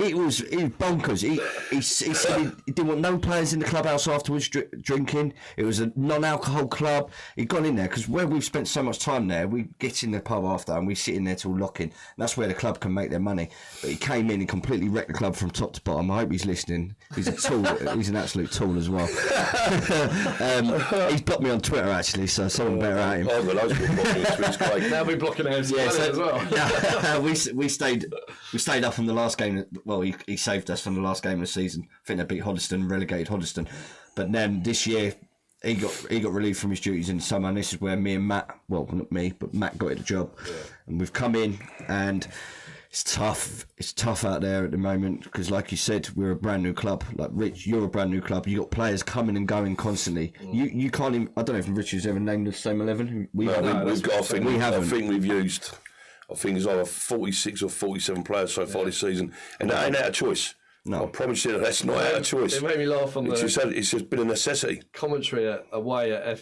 It was bonkers. He said he didn't want no players in the clubhouse afterwards drinking. It was a non-alcohol club. He'd gone in there because where we've spent so much time there, we get in the pub after and we sit in there till lock-in. That's where the club can make their money. But he came in and completely wrecked the club from top to bottom. I hope he's listening. He's a tool. He's an absolute tool as well. He's blocked me on Twitter actually, so someone better at him. Now we're blocking him as well. Yeah, we stayed up from the last game. Well, he saved us from the last game of the season. I think they beat Hoddesdon, relegated Hoddesdon. But then this year he got relieved from his duties in the summer, and this is where me and Matt, well, not me, but Matt got the job, and we've come in and. It's tough. It's tough out there at the moment because, like you said, we're a brand new club. Like Rich, you're a brand new club. You got players coming and going constantly. You can't even. I don't know if Richard's ever named the same 11. We've got. I think we've used. I think it's either 46 or 47 players so far this season, and that ain't out of choice. No, I promise you that's not out of choice. It made me laugh on it's just been a necessity. Commentary away at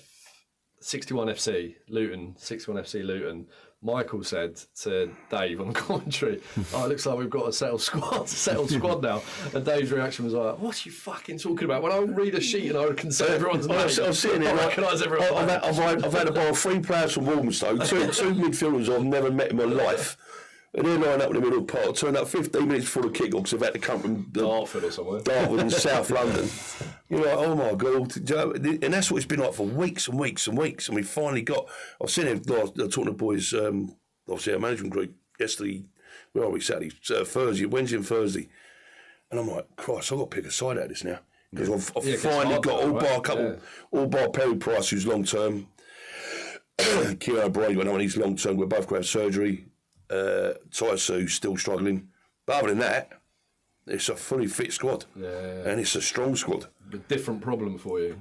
61 FC Luton, 61 FC Luton. Michael said to Dave on the commentary, "Oh, it looks like we've got a settled squad now." And Dave's reaction was like, "What are you fucking talking about?" When I read a sheet and I can say everyone's name, I'm sitting here. I recognise everyone. I've had to borrow 3 players from Walthamstow, two midfielders I've never met in my life. And they're lined up in the middle of the park, turned up 15 minutes before the kick-off because they've had to come from Dartford or somewhere. Dartford and South London. You're like, oh my God. And that's what it's been like for weeks and weeks and weeks. And we finally got, I was sitting there talking to the boys, obviously our management group, yesterday, where are we, Saturday, Thursday, Wednesday and Thursday. And I'm like, Christ, I've got to pick a side out of this now. Because I've it gets finally hard got though, all bar Perry Price, who's long term. Kieran O'Brien, when he's long term, we're both going to have surgery. Tysu's still struggling. But other than that, it's a fully fit squad. And it's a strong squad. A different problem for you.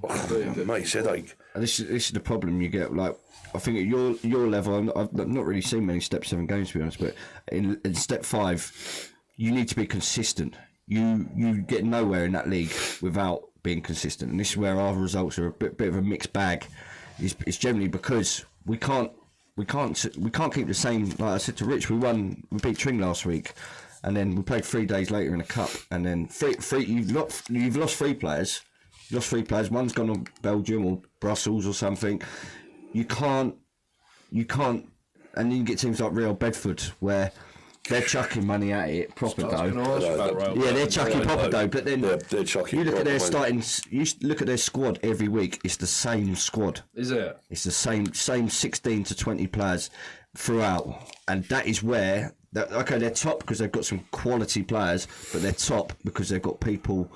Mate, it's headache. And this is the problem you get. Like, I think at your level, I've not really seen many Step 7 games, to be honest, but in Step 5, you need to be consistent. You get nowhere in that league without being consistent. And this is where our results are a bit of a mixed bag. It's generally because we can't keep the same. Like I said to Rich, we beat Tring last week, and then we played 3 days later in a cup, and then you've lost 3 players. You lost 3 players. One's gone to Belgium or Brussels or something. You can't, and then you get teams like Real Bedford where they're chucking money at it proper dough. They're chucking proper dough, but then they're chucking. You look at their starting. You look at their squad every week. It's the same squad. Is it? It's the same 16 to 20 players throughout, and that is where they're top because they've got some quality players, but they're top because they've got people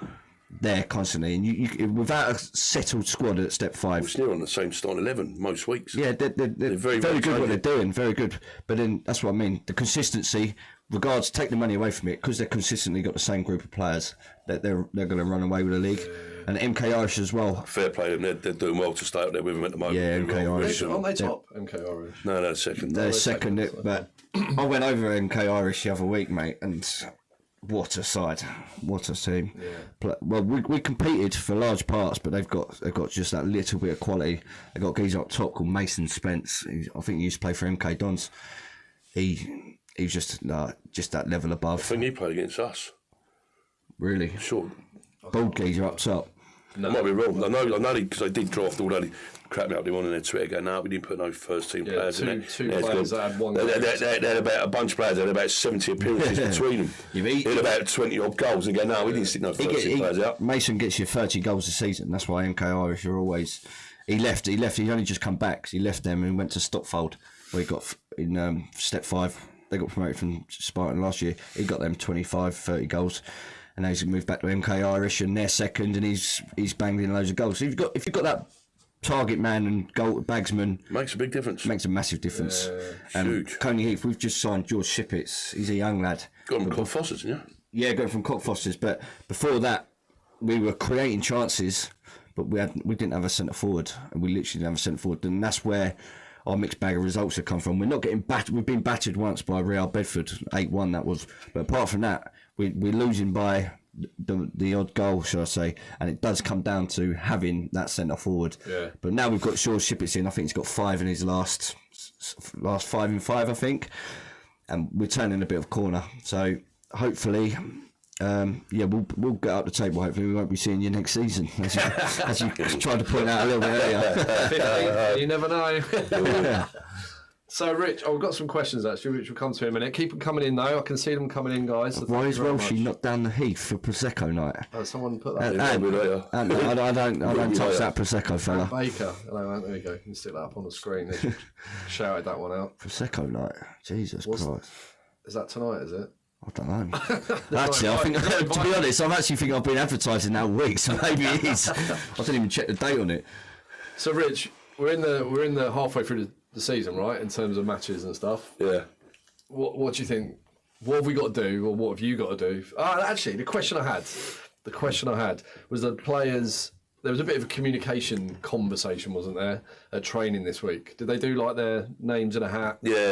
there constantly. And you without a settled squad at Step 5, it's near on the same starting 11 most weeks. Yeah, they're very good what they're doing, very good. But then that's what I mean. The consistency, take the money away from it because they're consistently got the same group of players that they're going to run away with the league. And MK Irish as well. Fair play to them. They're doing well to stay up there with them at the moment. Yeah, MK Irish. Aren't they top? MK Irish. No, they're second. They're second. But I went over MK Irish the other week, mate, and what a side, what a team. Yeah. Well, we competed for large parts, but they've got just that little bit of quality. They've got a geezer up top called Mason Spence. I think he used to play for MK Dons. He's just that level above. I think he played against us. Really? Sure. Bald geezer up top. No. I might be wrong. I know because I did draft all that. Crap me up, they on their Twitter going, no, we didn't put no first team players in there. Two players that had one goal. They had about a bunch of players, they had about 70 appearances between them. They had about 20 odd goals and go, no, we didn't stick no first team players out. Mason gets you 30 goals a season. That's why MK Irish are always. He left. He only just come back. So he left them and went to Stopfold, where he got in Step 5. They got promoted from Spartan last year. He got them 25, 30 goals. And now he's moved back to MK Irish, and they're second, and he's banged in loads of goals. So if you've got that target man and goal bagsman, makes a big difference. Makes a massive difference. Huge. Colney Heath, we've just signed George Shippets. He's a young lad. Got him from Cockfosters, yeah. Yeah, got him from Cockfosters. But before that, we were creating chances, but we didn't have a centre forward, and we literally didn't have a centre forward, and that's where our mixed bag of results have come from. We're not getting battered. We've been battered once by Real Bedford, 8-1 that was. But apart from that, we're losing by the odd goal, shall I say, and it does come down to having that centre forward. Yeah. But now we've got George Shippets in. I think he's got 5 in his last 5 in 5, I think, and we're turning a bit of a corner. So hopefully, we'll get up the table. Hopefully, we won't be seeing you next season, as you tried to point out a little bit earlier. You never know. So, Rich, I've got some questions actually, which will come to in a minute. Keep them coming in though. I can see them coming in, guys. So why is Welchy not down the Heath for Prosecco night? Oh, someone put that. I don't touch that Prosecco fella. Baker. Hello, there you go. You can stick that up on the screen. They shouted that one out. Prosecco night. Jesus Christ. Is that tonight? Is it? I don't know. Actually, I think, to be honest, I actually think I've been advertising that week, so maybe it is. I didn't even check the date on it. So, Rich, we're in the halfway through the season, right? In terms of matches and stuff. Yeah. What do you think? What have we got to do, or what have you got to do? Actually, the question I had was the players. There was a bit of a communication conversation, wasn't there, at training this week? Did they do like their names in a hat? Yeah.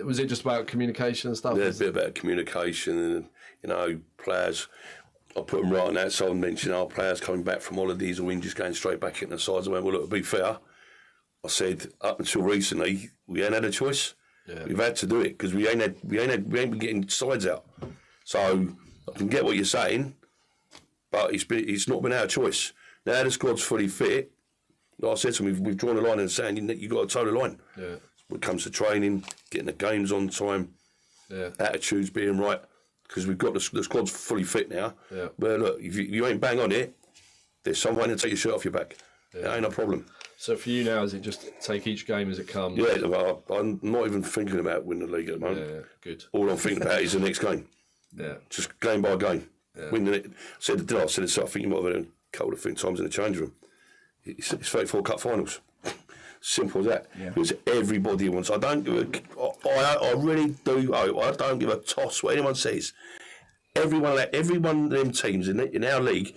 Was it just about communication and stuff? Yeah, a bit about communication and, players. I put them right on that, so I mentioned our players coming back from holidays or just going straight back in the sides. I went, well, look, to be fair, I said up until recently we ain't had a choice. Yeah. We've had to do it because we ain't been getting sides out. So I can get what you're saying, but it's not been our choice. Now the squad's fully fit. Like I said to them, we've drawn a line in the sand. You've got to toe the line. Yeah. When it comes to training, getting the games on time, attitudes being right, because we've got the squad's fully fit now. Yeah. But look, if you ain't bang on it, there's someone to take your shirt off your back. Yeah. That ain't a problem. So for you now, is it just take each game as it comes? Yeah, well, I'm not even thinking about winning the league at the moment. Yeah, good. All I'm thinking about is the next game. Yeah. Just game by game. Winning it. I said it, I think you might have had a couple of times in the change room. It's 34 cup finals. Simple as that. Yeah. Because everybody wants. I really do. I don't give a toss what anyone says. Everyone of them teams in our league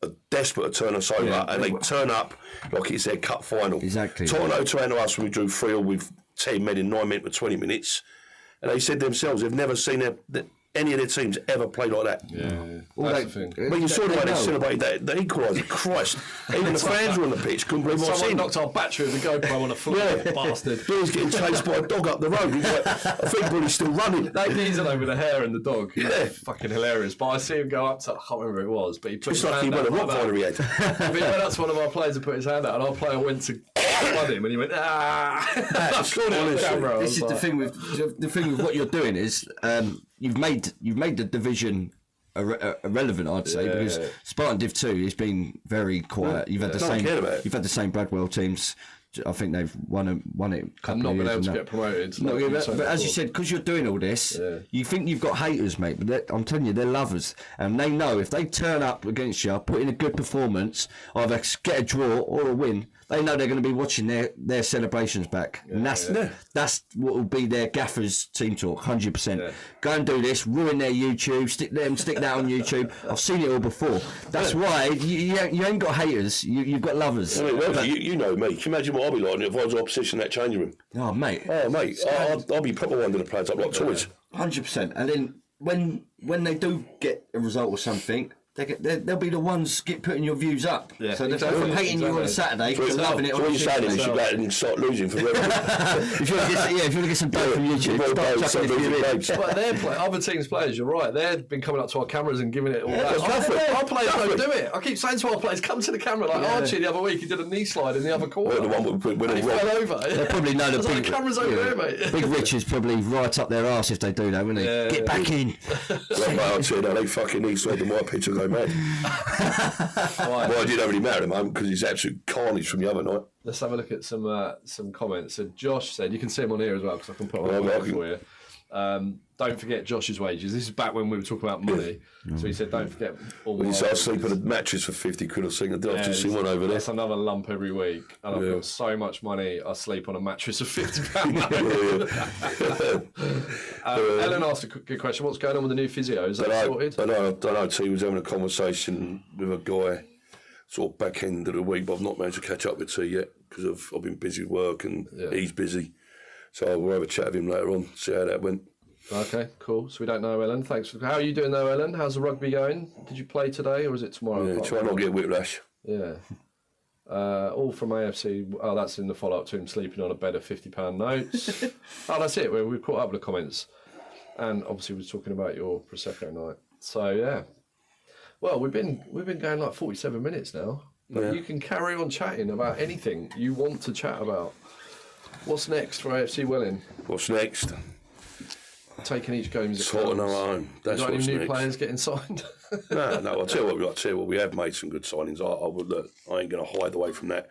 are desperate to turn us over, and they turn up like it's their cup final. Exactly. Toronto turned to us when we drew 3-3 with 10 men in 9 minutes for 20 minutes, and they said themselves they've never seen any of their teams ever play like that. Yeah, Well, that's the thing. But you saw the way they celebrated that equaliser. Christ, even the fans were on the pitch, couldn't believe what Someone seen. knocked our battery with a GoPro on a floor, bastard. He was getting chased by a dog up the road. I think Bully's still running. That geezer though with the hair and the dog, he's fucking hilarious. But I see him go up to, I can't remember who it was, but he put Just his like he hand went a out like rock that. fighter he had. But he went up to one of our players and put his hand out, and our player went to flood him, and he went, I caught it on the camera. I This was is like, the thing with what you're doing is you've made the division irrelevant, I'd say, because Spartan Div 2 has been very quiet. You've had the No one same. cared about it. You've had the same Bradwell teams. I think they've won it. and Couple not of been years able to and get promoted. No, like you but said as you before. said, because you're doing all this, you think you've got haters, mate. But I'm telling you, they're lovers, and they know if they turn up against you, put in a good performance, either get a draw or a win, they know they're going to be watching their celebrations back, and that's what will be their gaffers' team talk, 100%. Go and do this, ruin their YouTube, stick that on YouTube. I've seen it all before. That's why you ain't got haters. You've got lovers. I mean, well, you know me. Can you imagine what I'll be like if I was opposition in that changing room? Oh, mate. I'll be proper winding the players up like toys. 100%. And then when they do get a result or something, they'll be the ones putting your views up. Yeah, So they're exactly, from hating you on a Saturday to loving it So on what a you're saying is you Tuesday. should go out and start losing for revenue. If you want to get some dough from YouTube, start chucking a few in. But they're other teams' players, you're right. They've been coming up to our cameras and giving it all that. go for it. Our players Go don't for it. do it. I keep saying to our players, come to the camera. Like Archie the other week, he did a knee slide in the other corner. The one with and he fell over. They probably know I was the like, big camera's over there, mate. Big Rich is probably right up their arse if they do that, wouldn't he? Get back in. I'll tell you now, they fucking need to my picture go mad. Well, it didn't really matter at the moment because he's absolute carnage from the other night. Let's have a look at some comments. So Josh said, you can see him on here as well because I can put on for you. Don't forget Josh's wages. This is back when we were talking about money. So he said, don't forget all When my you start wages. sleeping on a mattress for 50 quid or something, I've just seen one over there. That's another lump every week. And I've got so much money, I sleep on a mattress of £50. Ellen asked a good question. What's going on with the new physio? Is that sorted? I know T was having a conversation with a guy sort of back end of the week, but I've not managed to catch up with T yet because I've been busy with work and he's busy. So we'll have a chat with him later on, see how that went. Okay, cool. So we don't know Ellen. Thanks. How are you doing though, Ellen? How's the rugby going? Did you play today or is it tomorrow? Yeah, try not to get whiplash. Yeah. All from AFC. Oh, that's in the follow-up to him sleeping on a bed of £50 notes. Oh, that's it. We've caught up with the comments. And obviously we were talking about your Prosecco night. So, yeah. Well, we've been going like 47 minutes now. But you can carry on chatting about anything you want to chat about. What's next for AFC Welwyn? What's next? Taking each game as it Sorting comes. our own. That's Got what's any new next. players getting signed? No, I'll tell you what, we have made some good signings. I would look, I ain't going to hide away from that.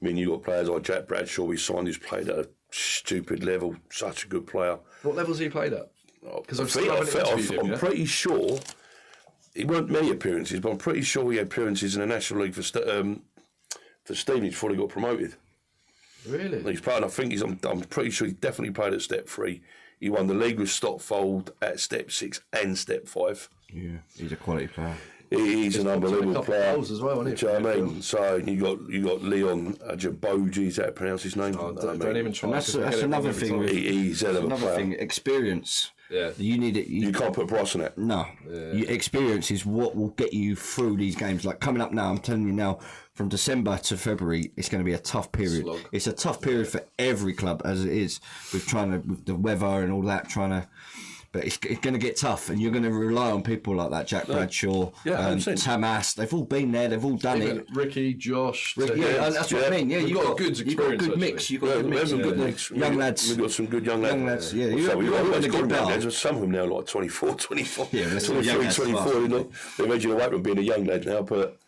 I mean, you got players like Jack Bradshaw we signed who's played at a stupid level, such a good player. What levels has he played at? Because I'm pretty sure he weren't many appearances, but I'm pretty sure he had appearances in the National League for Stevenage before he got promoted. Really? He's played. I think I'm pretty sure he definitely played at step 3. He won the league with Stockfold at step 6 and step 5. Yeah, he's a quality player. He's an unbelievable player. Goals as well, isn't he? Do you know what I mean? So you got Leon Ajaboji, is that how to pronounce his name? Don't even try. And that's another thing. He's a Another thing, experience. Yeah. You need it. You can't put a price on that. No. Experience is what will get you through these games. Like coming up now, I'm telling you now, from December to February, it's going to be a tough period. Slog. It's a tough period for every club, as it is, with the weather and all that, but it's going to get tough, and you're going to rely on people like that, Jack Bradshaw, Tamas. They've all been there. They've all done it. Ricky, Josh. That's what I mean. Yeah, you've got a good experience. You've got a good mix. You've got a good mix. Young lads. We've got some good young lads. Yeah, we've got good lads. Some of them now like 24, 25. Yeah, that's 23, 24. They imagine a weight from being a young lad now, but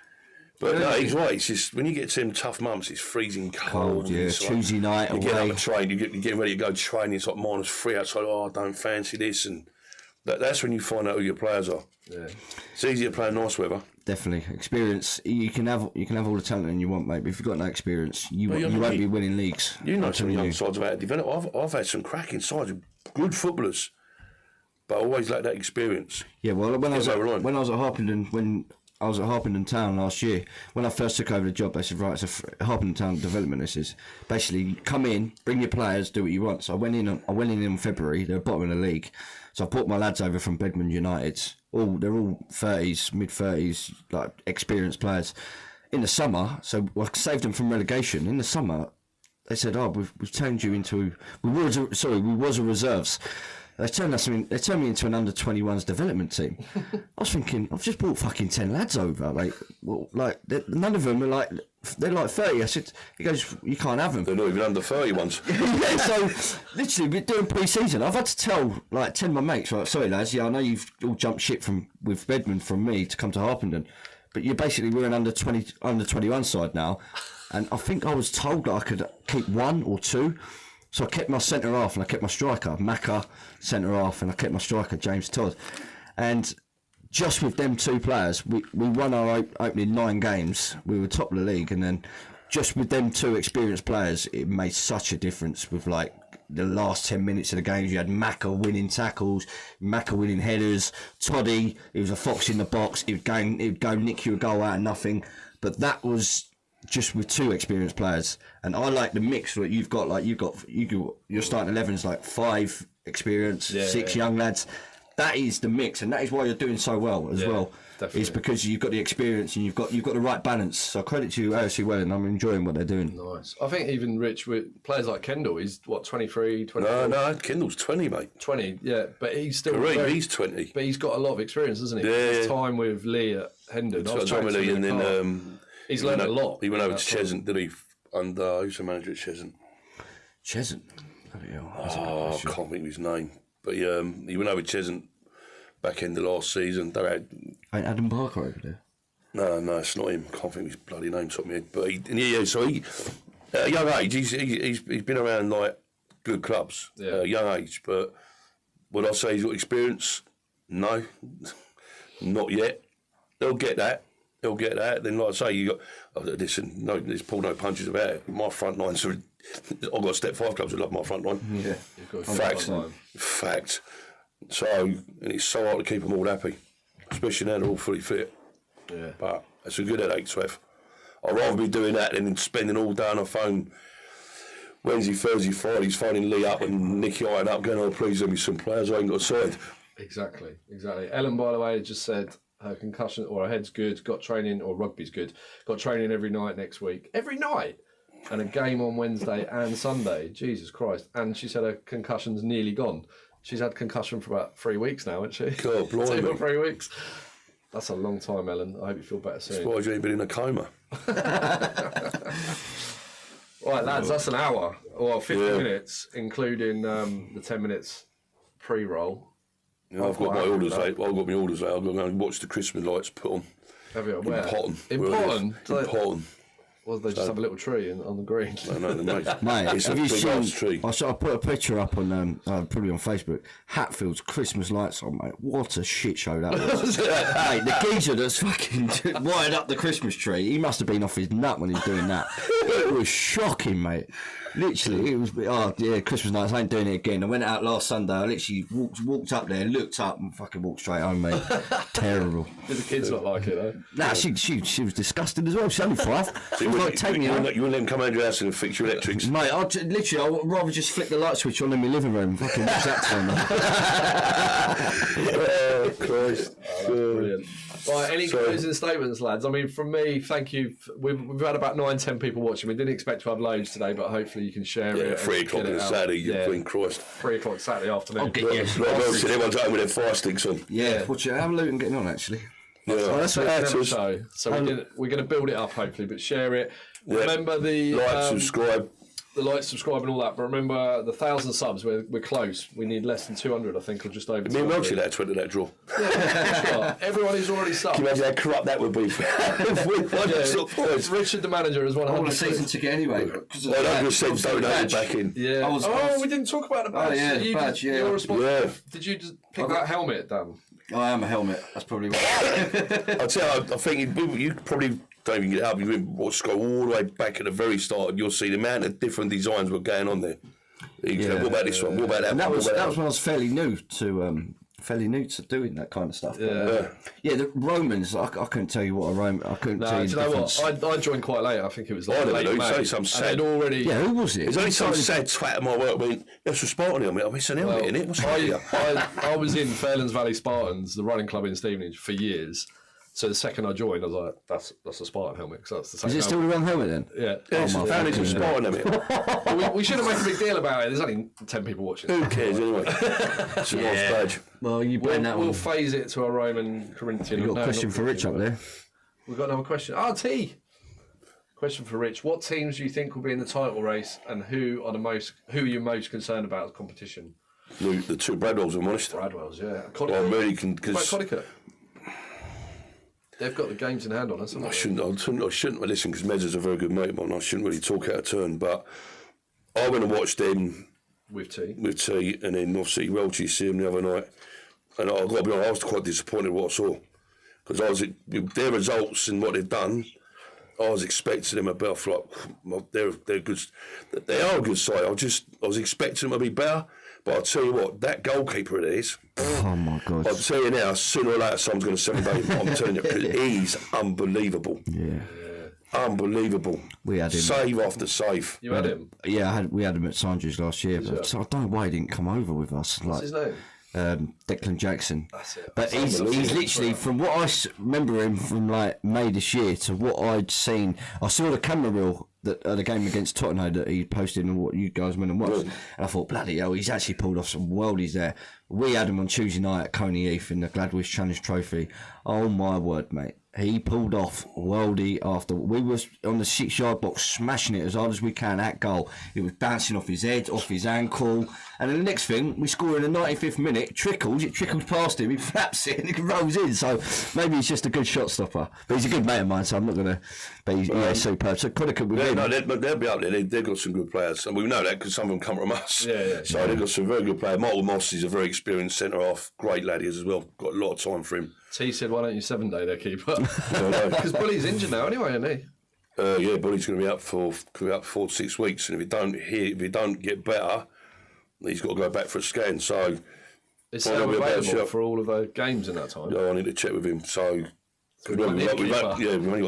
no, he's right. It's just when you get to them tough months, it's freezing cold. Yeah, Tuesday night you away. get up a train, you're getting ready to go train. It's like -3 outside. Oh, I don't fancy this, and That's when you find out who your players are. Yeah. It's easier playing nice weather. Definitely, experience. You can have all the talent you want, mate. But if you've got no experience, you Well, won't be winning leagues. You know some young you. sides have had developed. I've had some cracking sides, good footballers, but I always lack that experience. Yeah, well, when I was at Harpenden, when I was at Harpenden Town last year, when I first took over the job, they said, right, it's a Harpenden Town development. This is basically come in, bring your players, do what you want. So I went in February. They're bottom of the league. So I brought my lads over from Bedmond United. They're all 30s, mid 30s, like experienced players. In the summer, so I saved them from relegation. In the summer, they said, "Oh, we've turned you into we was a reserves." They turned me into an under-21s development team. I was thinking, I've just brought fucking 10 lads over. None of them are like, they're like 30. I said, he goes, you can't have them. they're not even under 30 ones. Yeah, so literally, we're doing pre-season. I've had to tell like 10 of my mates, right, sorry lads, yeah, I know you've all jumped ship with Bedmond from me to come to Harpenden, but we're an under-21 side now, and I think I was told that I could keep one or two. So I kept my centre half and I kept my striker, Macca, centre half, and I kept my striker, James Todd. And just with them two players, we won our opening 9 games. We were top of the league, and then just with them two experienced players, it made such a difference with like the last 10 minutes of the games. You had Macca winning tackles, Macca winning headers, Toddy, he was a fox in the box, he would go nick you a goal out of nothing. But that was just with two experienced players, and I like the mix that you've got. Like your starting 11's like 5 experience, 6 young lads. That is the mix, and that is why you're doing so well as well. Definitely. Is because you've got the experience and you've got the right balance. So credit to AFC Welwyn. I'm enjoying what they're doing. Nice. I think even Rich with players like Kendall, he's what 23, 24? No, Kendall's 20, mate. 20, yeah, but he's still He's 20. But he's got a lot of experience, hasn't he? Yeah. His time with Lee at Hendon. He's got time with Lee, and then he's learned a lot. He went over to Cheshunt, did he? Under who's the manager at Cheshunt? Cheshunt. I can't think of his name, but he went over to Cheshunt back end of last season. They had Ain't Adam Parker over there? no, it's not him. Can't think of his bloody name top of my head. But so he at a young age, he's been around like good clubs at a young age. But would I say he's got experience? No, not yet. They'll get that. Then, like I say, you got there's pull no punches about it. My front line, so I've got step 5 clubs who love my front line. Yeah, you've got Fact. So, and it's so hard to keep them all happy, especially now they're all fully fit. Yeah. But it's a good headache to have. I'd rather be doing that than spending all day on a phone Wednesday, Thursday, Fridays, phoning Lee up and Nicky Iron up, going, oh, please give me some players, I ain't got a side. Exactly. Ellen, by the way, just said her concussion or her head's good, got training, or rugby's good, got training every night next week. Every night? And a game on Wednesday and Sunday. Jesus Christ. And she said her concussion's nearly gone. She's had concussion for about 3 weeks now, hasn't she? God, blimey. 2 or 3 weeks. That's a long time, Ellen. I hope you feel better soon. Surprised you ain't been in a coma. Right, lads, that's an hour. Well, 50 minutes, including the 10 minutes pre-roll. Yeah, I've got my orders out. I've got my orders out. I've got to go and watch the Christmas lights put on. Have you? Where? In Potton. In Potton? In Potton. Well, they just have a little tree on the green. No, mate. Mate, It's a have you big seen? ass tree. I put a picture up on probably on Facebook. Hatfield's Christmas lights on, mate. What a shit show that was. Mate, the geezer that's fucking wired up the Christmas tree. He must have been off his nut when he was doing that. It was shocking, mate. Literally, it was. Oh yeah, Christmas nights. I ain't doing it again. I went out last Sunday. I literally walked up there, looked up, and fucking walked straight home, mate. Terrible. Did the kids not like it though? Nah, she was disgusted as well. She's only 5. She was like, take me out. You wouldn't let him come around your house and fix your electrics? Mate, I would rather just flick the light switch on in my living room and fucking watch that Oh, Christ. Brilliant. Right, any closing statements, lads? I mean, from me, thank you. We've had about 9-10 people watching. We didn't expect to have loads today, but hopefully you can share it. 3 o'clock on Saturday, you're doing Christ. 3 o'clock Saturday afternoon. I'll get you. Everyone's home with their fire sticks on. Yeah, watch it. Have a look and getting on, actually. Yeah. Oh, that's what Never show. So we're going to build it up, hopefully, but share it. Yeah. Remember the... Like, subscribe. the like, subscribe and all that, but remember the 1,000 subs, we're close. We need less than 200, I think, or just over. Me and Welchy that went to that draw. Yeah, everyone who's already subbed. Can you imagine how corrupt that would be? Richard, the manager, is 100%. I want a season ticket anyway. Well, 100% donate back in. Yeah. We didn't talk about the badge. Oh, yeah, the badge, yeah. You're responsible. Yeah. Did you just pick that helmet, Dan? I am a helmet. That's probably why. I'll tell you, I think you probably don't even get it up. You go all the way back at the very start, and you'll see the amount of different designs were going on there. What about this one? What about that? And that one? was when I was fairly new to doing that kind of stuff. Yeah, the Romans. I couldn't tell you what a Roman. I couldn't tell you. Do you know what? I joined quite late. I think it was like late May. It's only some sad. Already. Yeah, who was it? There's only some sad twat at my work. I mean, that's a Spartan helmet. I'm missing helmet in it. What's I was in Fairlands Valley Spartans, the running club in Stevenage, for years. So the second I joined, I was like, "That's a Spartan helmet." Because that's the same. Is it still the wrong helmet then? Yeah. It's a Spartan helmet. Well, we shouldn't make a big deal about it. There's only 10 people watching. Who cares anyway? It's a nice badge. Well, you blame that one. We'll phase it to a Roman Corinthian. You got a question for Rich up there? We've got another question. T. Question for Rich. What teams do you think will be in the title race, and who are you most concerned about as competition? The two Bradwells, I'm honest. Bradwells, yeah. Well, really can. Codica. They've got the games in hand on us, haven't they? I shouldn't listen because Mez is a very good mate of mine. I shouldn't really talk out of turn, but I went and watched them with T, and then obviously Welchy see them the other night, and I've got to be honest, I was quite disappointed with what I saw because their results and what they've done. I was expecting them a better. They're good. They are a good side. I was expecting them to be better. But I'll tell you what, that goalkeeper of theirs. Oh my God! I'll tell you now, sooner or later someone's going to celebrate him. I'm telling you, because he's unbelievable. Yeah. Unbelievable. We had him. Save after save. You had him? Yeah, we had him at Sandridge last year. But so I don't know why he didn't come over with us. What's his name? Declan Jackson. That's it. But he's literally, from what I remember him from like May this year to what I'd seen, I saw the camera reel that the game against Tottenham that he posted and what you guys went and watched, and I thought, bloody hell, he's actually pulled off some worldies there. We had him on Tuesday night at Colney Heath in the Gladwish Challenge Trophy. Oh my word, mate. He pulled off worldie after. We was on the 6-yard box smashing it as hard as we can at goal. It was bouncing off his head, off his ankle. And then the next thing, we score in the 95th minute. It trickles past him. He flaps it and it rolls in. So maybe he's just a good shot stopper. But he's a good mate of mine, so I'm not going to be superb. So Codica with him. No, they'll be up there. They've got some good players. And we know that because some of them come from us. Yeah. So they've got some very good players. Michael Moss is a very experienced centre-half. Great lad he is as well. Got a lot of time for him. T said, why don't you 7-day their keeper? Because Bully's injured now anyway, isn't he? Yeah, Bully's going to be out for 4 to 6 weeks, and if he don't get better, he's got to go back for a scan. So is Sam available for all of the games in that time? Yeah, I need to check with him. So we've only got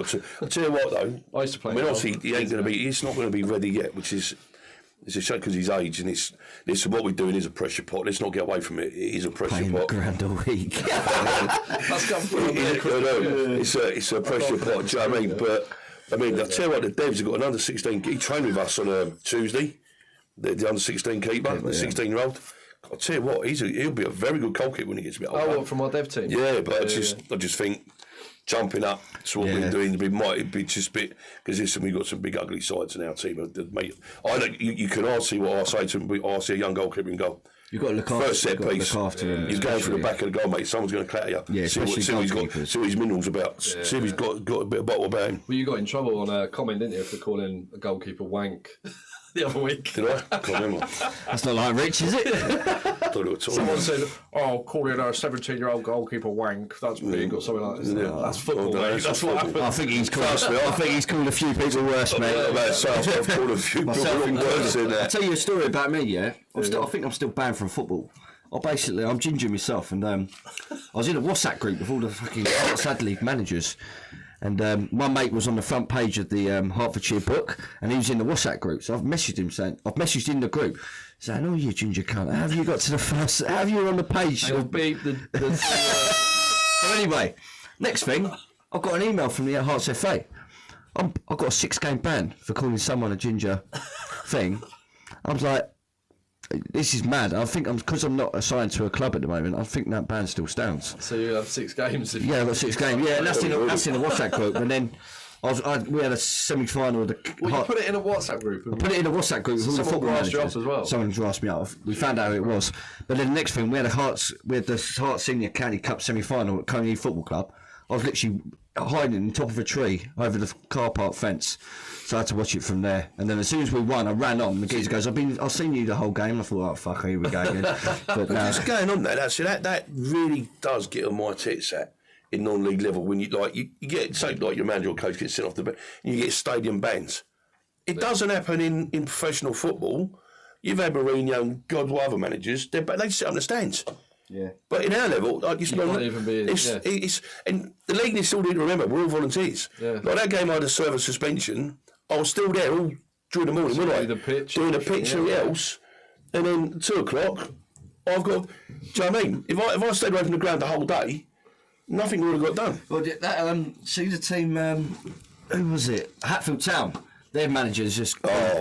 2. I'll tell you what though. I used to play. I mean, obviously he's not going to be ready yet, which is. It's a shame because his age and this what we're doing is a pressure pot. Let's not get away from it. It is a pressure pot. Grand a week. That's come from It's a pressure pot. Do you know what I mean? But I mean, I'll tell you what, the Devs have got an under 16. He trained with us on a Tuesday. The under 16 keeper, the 16-year-old. I'll tell you what, he'll be a very good goalkeeper when he gets a bit older. Oh, what, from our Dev team? Yeah, but I just think. Jumping up to what we're doing, it might be just a bit because listen, we've got some big ugly sides in our team. Mate, you can ask see what I say to him. I see a young goalkeeper and go. You've got to look after. First set piece. He's going for the back of the goal, mate. Someone's going to clatter you. Yeah, see what his minerals about. See if he's got a bit of bottle about him. Well, you got in trouble on a comment, didn't you, for calling a goalkeeper wank the other week? Did I? Can't remember. That's not like Rich, is it? Someone said, calling a 17-year-old goalkeeper wank, that's big, or something like that. Yeah. That's football, mate. That's what happened. I think he's called a few people worse, mate. I've called a few people worse in there. I'll tell you a story about me, yeah? I think I'm still banned from football. I'm ginger myself, and I was in a WhatsApp group with all the fucking Hearts League managers. And my mate was on the front page of the Hertfordshire book, and he was in the WhatsApp group. So I've messaged in the group saying, "Oh, you ginger cunt! How have you got to the first? How have you on the page?" So anyway, next thing, I've got an email from the Hearts FA. I've got a 6-game ban for calling someone a ginger thing. I was like, this is mad. I think because I'm not assigned to a club at the moment, I think that ban still stands. So you have 6 games? Yeah, I've got 6 games. Yeah, and that's in a WhatsApp group. And then We had a semi-final. Well, you put it in a WhatsApp group. I put it in a WhatsApp group with all the Someone football grassed you managers. up as well. Someone grassed me up. We found out who it was. But then the next thing, we had the Hearts Senior County Cup semi-final at Colney Heath Football Club. I was literally hiding on top of a tree over the car park fence, so I had to watch it from there. And then as soon as we won, I ran on. The geezer goes, "I've seen you the whole game." I thought, "Oh fuck, here we go again." But What's going on there? That really does get on my tits in non-league level when you get, say, like your manager or coach gets sent off the bench and you get stadium bans. It doesn't happen in professional football. You've had Mourinho and God, what other managers, they sit on the stands. yeah, But in our level, like it's not even be. it's and the league needs still need to remember we're all volunteers. Yeah. Like that game, I had a server suspension. I was still there all during the morning, wasn't I? Doing the pitch. Doing the pitch, and everything else. And then 2 o'clock, I've got. Do you know what I mean? If I stayed away from the ground the whole day, nothing would have got done. well, see the team. Who was it? Hatfield Town. Their manager's just.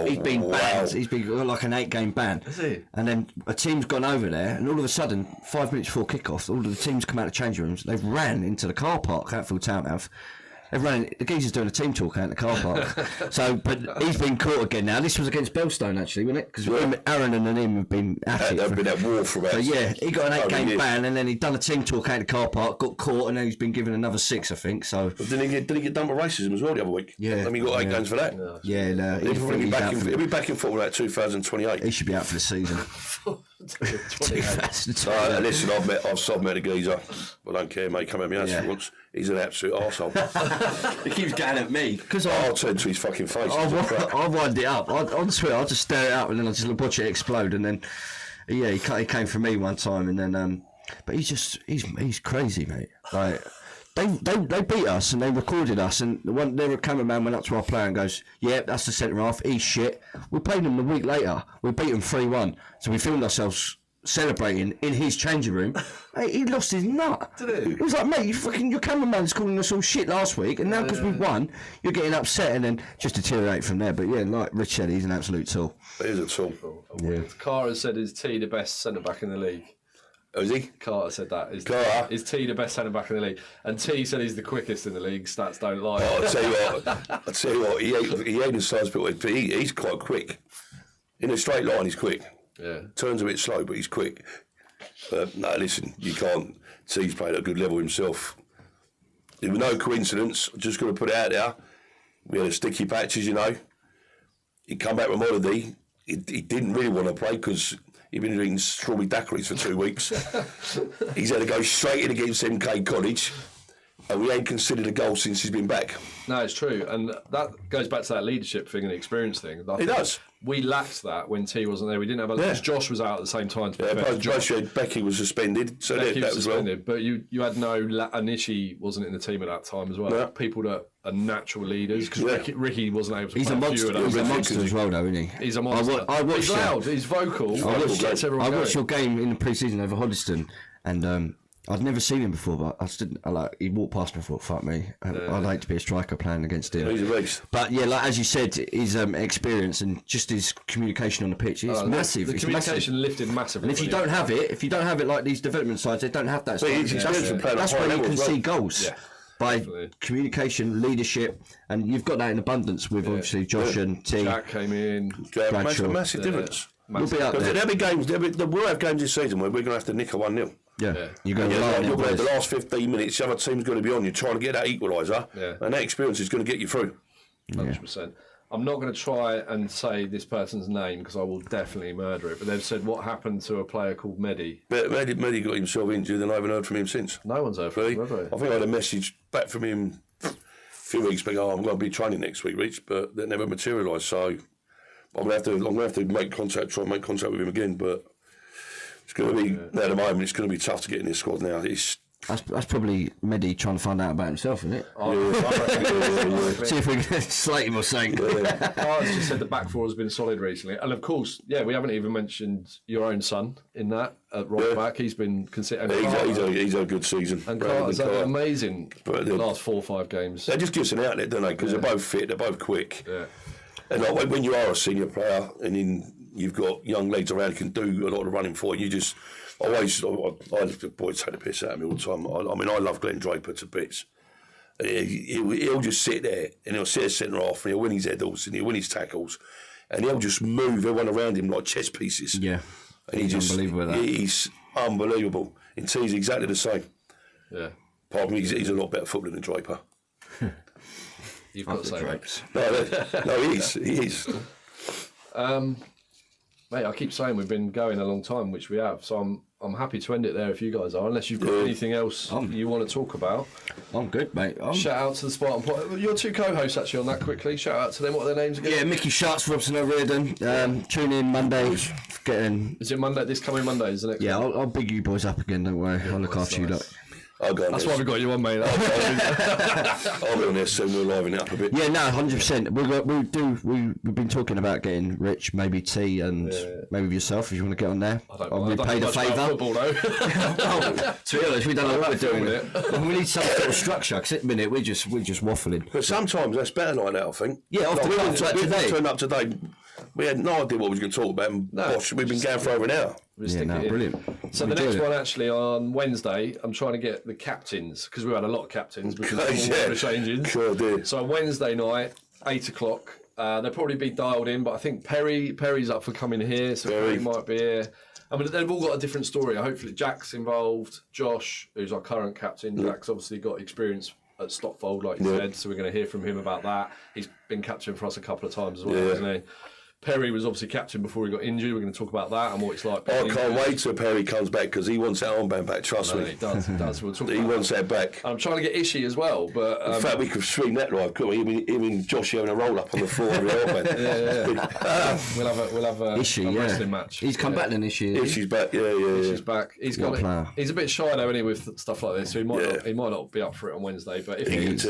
He's been banned. He's been like an 8-game ban. Is he? And then a team's gone over there, and all of a sudden, 5 minutes before kick-off, all of the teams come out of changing rooms. They've ran into the car park. Hatfield Town have. They've ran. The geezer's doing a team talk out in the car park. So, but he's been caught again now. This was against Belstone actually, wasn't it? Because Aaron and him have been at it. They've been at war for about. So yeah, he got an 8-game years. ban, and then he'd done a team talk out in the car park, got caught, and then he's been given another 6, I think. So But didn't he get done for racism as well the other week? Yeah. I mean, he got 8 games for that. yeah, no, He'll be back in football at 2028. he should be out for the season. 2028. Listen, I've met a geezer. I don't care, mate. Come at me Yeah. once. He's an absolute arsehole. He keeps going at me because I'll turn to his fucking face. I'll wind it up. On Twitter, I'll just stare it up and then I'll just watch it explode. And then, yeah, he came for me one time, and then, but he's crazy, mate. Like they beat us and they recorded us, and their cameraman went up to our player and goes, "Yeah, that's the centre half. He's shit." We played him the week later. We beat him 3-1. So we filmed ourselves celebrating in his changing room. Mate, he lost his nut. Did he? It was like, mate, your cameraman's calling us all shit last week, and now because we won, you're getting upset, and then just deteriorate from there. But yeah, like Rich said, he's an absolute tool. It is a tool. Yeah. Carter said, "Is T the best centre back in the league?" Oh, is he? Carter said that. Carter? Is T the best centre back in the league? And T said he's the quickest in the league. Stats don't lie. I'll tell you what. He ain't as size, but he's quite quick. In a straight line, he's quick. Yeah. Turns a bit slow, but he's quick. No, listen, you can't. T's played at a good level himself. It was no coincidence. I'm just going to put it out there. We had a sticky patches, you know. He come back from holiday. He didn't really want to play because he'd been eating strawberry daiquiris for 2 weeks. He's had to go straight in against MK College. And we ain't considered a goal since he's been back. No, it's true. And that goes back to that leadership thing and the experience thing. It does. We lacked that when T wasn't there. We didn't have because Josh was out at the same time. Becky was suspended. So Becky that was was suspended. But you had Anishi wasn't in the team at that time as well. No. People that are natural leaders. Because Ricky wasn't able to He's play a monster. few of those. He's a monster as well, though, isn't he? He's a monster. He's loud. He's vocal. I I watched your game in the pre-season over Hoddesdon, and I'd never seen him before, but he walked past me and thought, fuck me, I'd like to be a striker playing against him. He's a beast. But yeah, like as you said, his experience and just his communication on the pitch is massive. The It's communication massive. lifted massively. And if you don't have it like these development sides, they don't have that. But he's experienced from playing at That's high where you level can as well. see goals. Yeah. By Definitely. communication, leadership, and you've got that in abundance with obviously Josh and T. Jack came in. Makes a massive difference. We'll be up Because there. there'll be games. We'll have games this season where we're going to have to nick a 1-0. Yeah, you're going to Yeah, rely on you're them going to boys. the last 15 minutes. The other team's going to be on you trying to get that equaliser, and that experience is going to get you through. 100%. I'm not going to try and say this person's name because I will definitely murder it. But they've said what happened to a player called Mehdi. But Mehdi got himself injured, and I haven't heard from him since. No one's heard from him, have they? I think I had a message back from him a few weeks back. I'm going to be training next week, Rich, but that never materialised. So I'm going to have to make contact, try and make contact with him again. But it's going to be at the moment. It's going to be tough to get in this squad now. That's probably Mehdi trying to find out about himself, isn't it? See if we can slate him or something. Carl's just said the back four has been solid recently. And of course, we haven't even mentioned your own son in that at right back. He's been considered. He's had a good season. And Carter's had amazing But the last 4 or 5 games. They just give us an outlet, don't they? Because they're both fit, they're both quick. Yeah. And like when you are a senior player and then you've got young legs around who can do a lot of running for you, just always, the boys take the piss out of me all the time. I mean, I love Glenn Draper to bits. He'll just sit there and he'll sit as centre half and he'll win his headals and he'll win his tackles and he'll just move everyone around him like chess pieces. Yeah. And he's unbelievable at that. He's unbelievable. In T, he's exactly the same. Yeah. Pardon me, he's a lot better footballer than Draper. You've got to say that. No, he is. Mate, I keep saying we've been going a long time, which we have. So I'm happy to end it there if you guys are, unless you've got anything else you want to talk about. I'm good, mate. Shout out to the Spartan Talks. Your two co-hosts actually on that quickly. Shout out to them. What are their names again? Yeah, Mickey Sharks, Robson O'Riordan. Tune in Monday. Is it Monday? This coming Monday, isn't it? Yeah, I'll big you boys up again. Don't worry. I'll look after you. Look. That's why we got you on, mate. I'll be on there soon. We'll liven it up a bit. Yeah, no, 100%. We've been talking about getting Rich, maybe T, and maybe with yourself if you want to get on there. I'll repay the favour. Football, though. To be honest, we don't know what we're doing. We need some sort of structure because at the minute we're just waffling. But sometimes that's better like that, I think. Yeah, after we turned up today, we had no idea what we were going to talk about. And gosh, we've been going for over an hour. Brilliant. So the next one actually on Wednesday, I'm trying to get the captains because we had a lot of captains because of all the changes. Sure did. So Wednesday night, 8 o'clock. They'll probably be dialed in, but I think Perry's up for coming here, so Perry might be here. I mean, they've all got a different story. Hopefully, Jack's involved. Josh, who's our current captain, Jack's obviously got experience at Stopfold, like you said, so we're going to hear from him about that. He's been captain for us a couple of times as well, hasn't he? Perry was obviously captain before he got injured. We're going to talk about that and what it's like. I can't wait till Perry comes back because he wants that armband back, trust me. He does. We'll talk he about wants that back. I'm trying to get Ishi as well, but... in fact, we could stream that live, couldn't we? Him and Josh having a roll-up on the floor of the armband. We'll have a wrestling match. He's come back then, Ishi. Ishi's back, yeah. Ishi's back. He's a bit shy though, with stuff like this, so he might not be up for it on Wednesday, but if he is,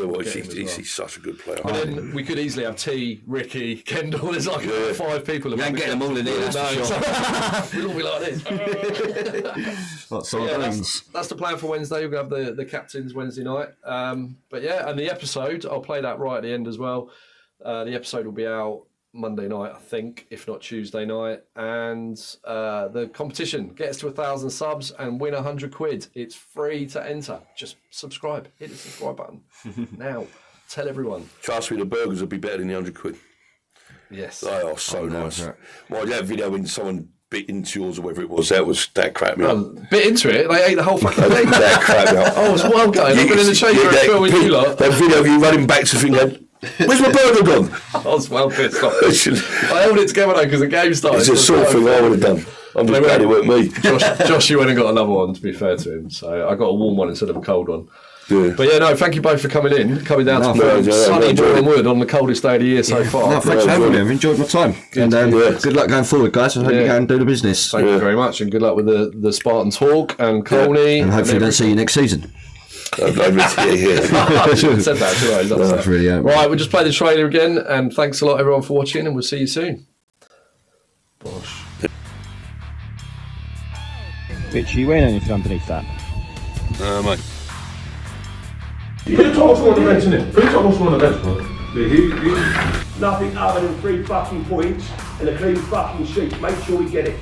he's such a good player. But then we could easily have T, Ricky, Kendall. There's like 5 people. You ain't getting them all in here, that's for sure. We'll all be like this. That's the plan for Wednesday. We're going to have the captains Wednesday night. But yeah, and the episode, I'll play that right at the end as well. The episode will be out Monday night, I think, if not Tuesday night. And the competition, get us to 1,000 subs and win £100. It's free to enter. Just subscribe. Hit the subscribe button now. Tell everyone. Trust me, the burgers will be better than the £100. Yes. They are so nice. Well, that video when someone bit into yours or whatever it was, that cracked me up. Bit into it? They ate the whole fucking thing? That cracked me up. Oh, it's wild going. I've been in the chamber and filming you lot. That video of you running back to thinking, where's my burger gone? I was well pissed off. I held it together though because the game started. It's the sort of thing I would have done. I'm just glad it weren't me. Josh, you went and got another one, to be fair to him. So I got a warm one instead of a cold one. Yeah. But yeah, no, thank you both for coming down to sunny Boreham Wood on the coldest day of the year so far. No, thanks for having me. I've enjoyed my time. Good luck going forward, guys. I hope you go and do the business. Thank you very much, and good luck with the Spartan Talk and Colney. And hopefully don't see you next season. I should have said that, should I? That's really right, we'll just play the trailer again, and thanks a lot everyone for watching, and we'll see you soon. Bosh. Bitch, you win anything underneath that? Mate. You could have told us one of the bench, innit? Who told us one of the bench, bro? Nothing other than 3 fucking points and a clean fucking sheet. Make sure we get it.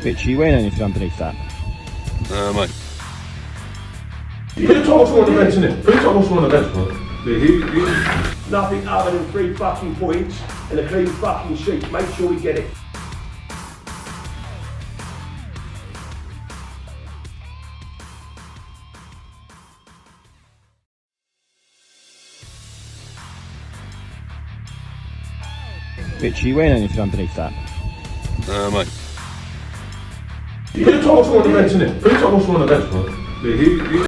Bitch, you win anything underneath that? Mate. You could have told us one of the bench, innit? Who told us one of the bench, bro? Nothing other than 3 fucking points and a clean fucking sheet. Make sure we get it. Bitch, you win anything underneath that? Mate. You could have told us one of the bench, innit? Who told us one of the bench, bro?